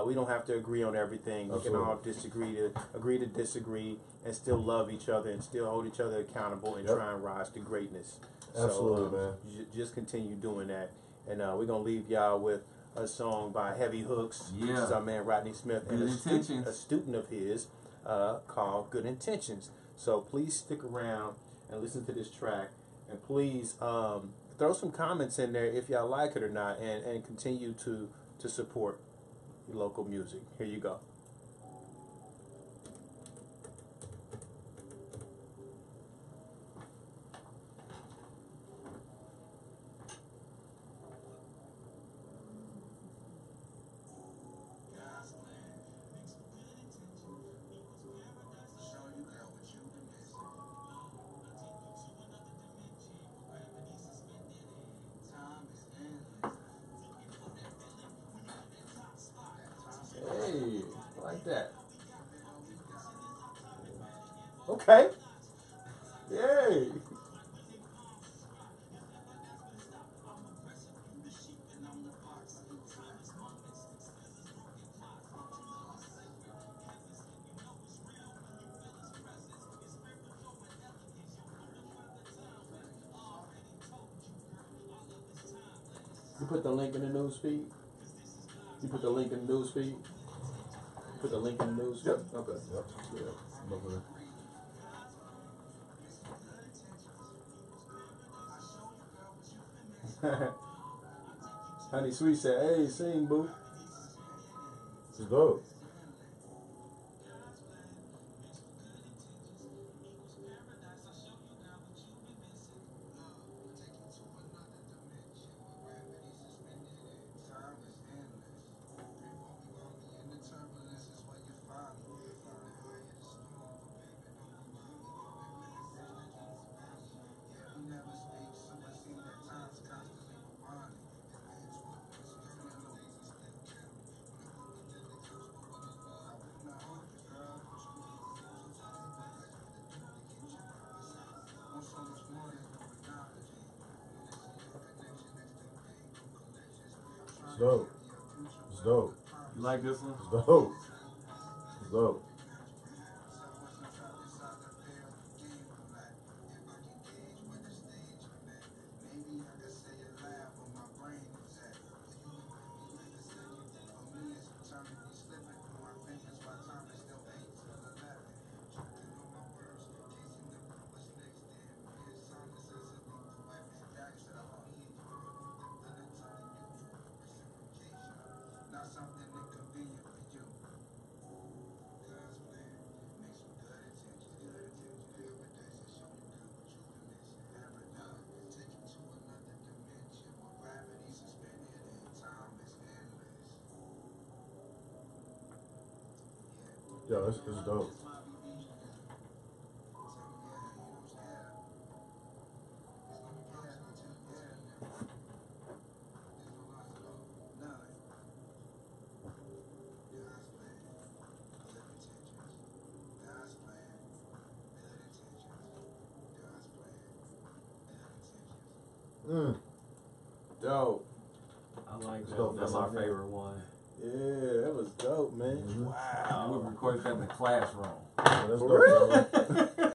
we don't have to agree on everything. We can all agree to disagree and still love each other and still hold each other accountable and try and rise to greatness. Absolutely, man. Just continue doing that. And we're going to leave y'all with a song by Heavy Hooks. Yeah. This is our man Rodney Smith and a student of his called Good Intentions. So please stick around and listen to this track. And please throw some comments in there if y'all like it or not, and continue to support your local music. Here you go. Hey, like that. Okay. Yay. You put the link in the news feed? You put the link in the news feed? Put the link in the news feed? Yep. Okay. Yep. Honey Sweet said, hey, sing, boo. It's dope. It's dope. It's dope. You like this one? It's dope. It's dope. Yo, it's dope. Dope. I like that. dope. That's our favorite one. Yeah, that was dope, man. Mm-hmm. Wow. We recorded that in the classroom. Yeah, that's For dope, real? bro.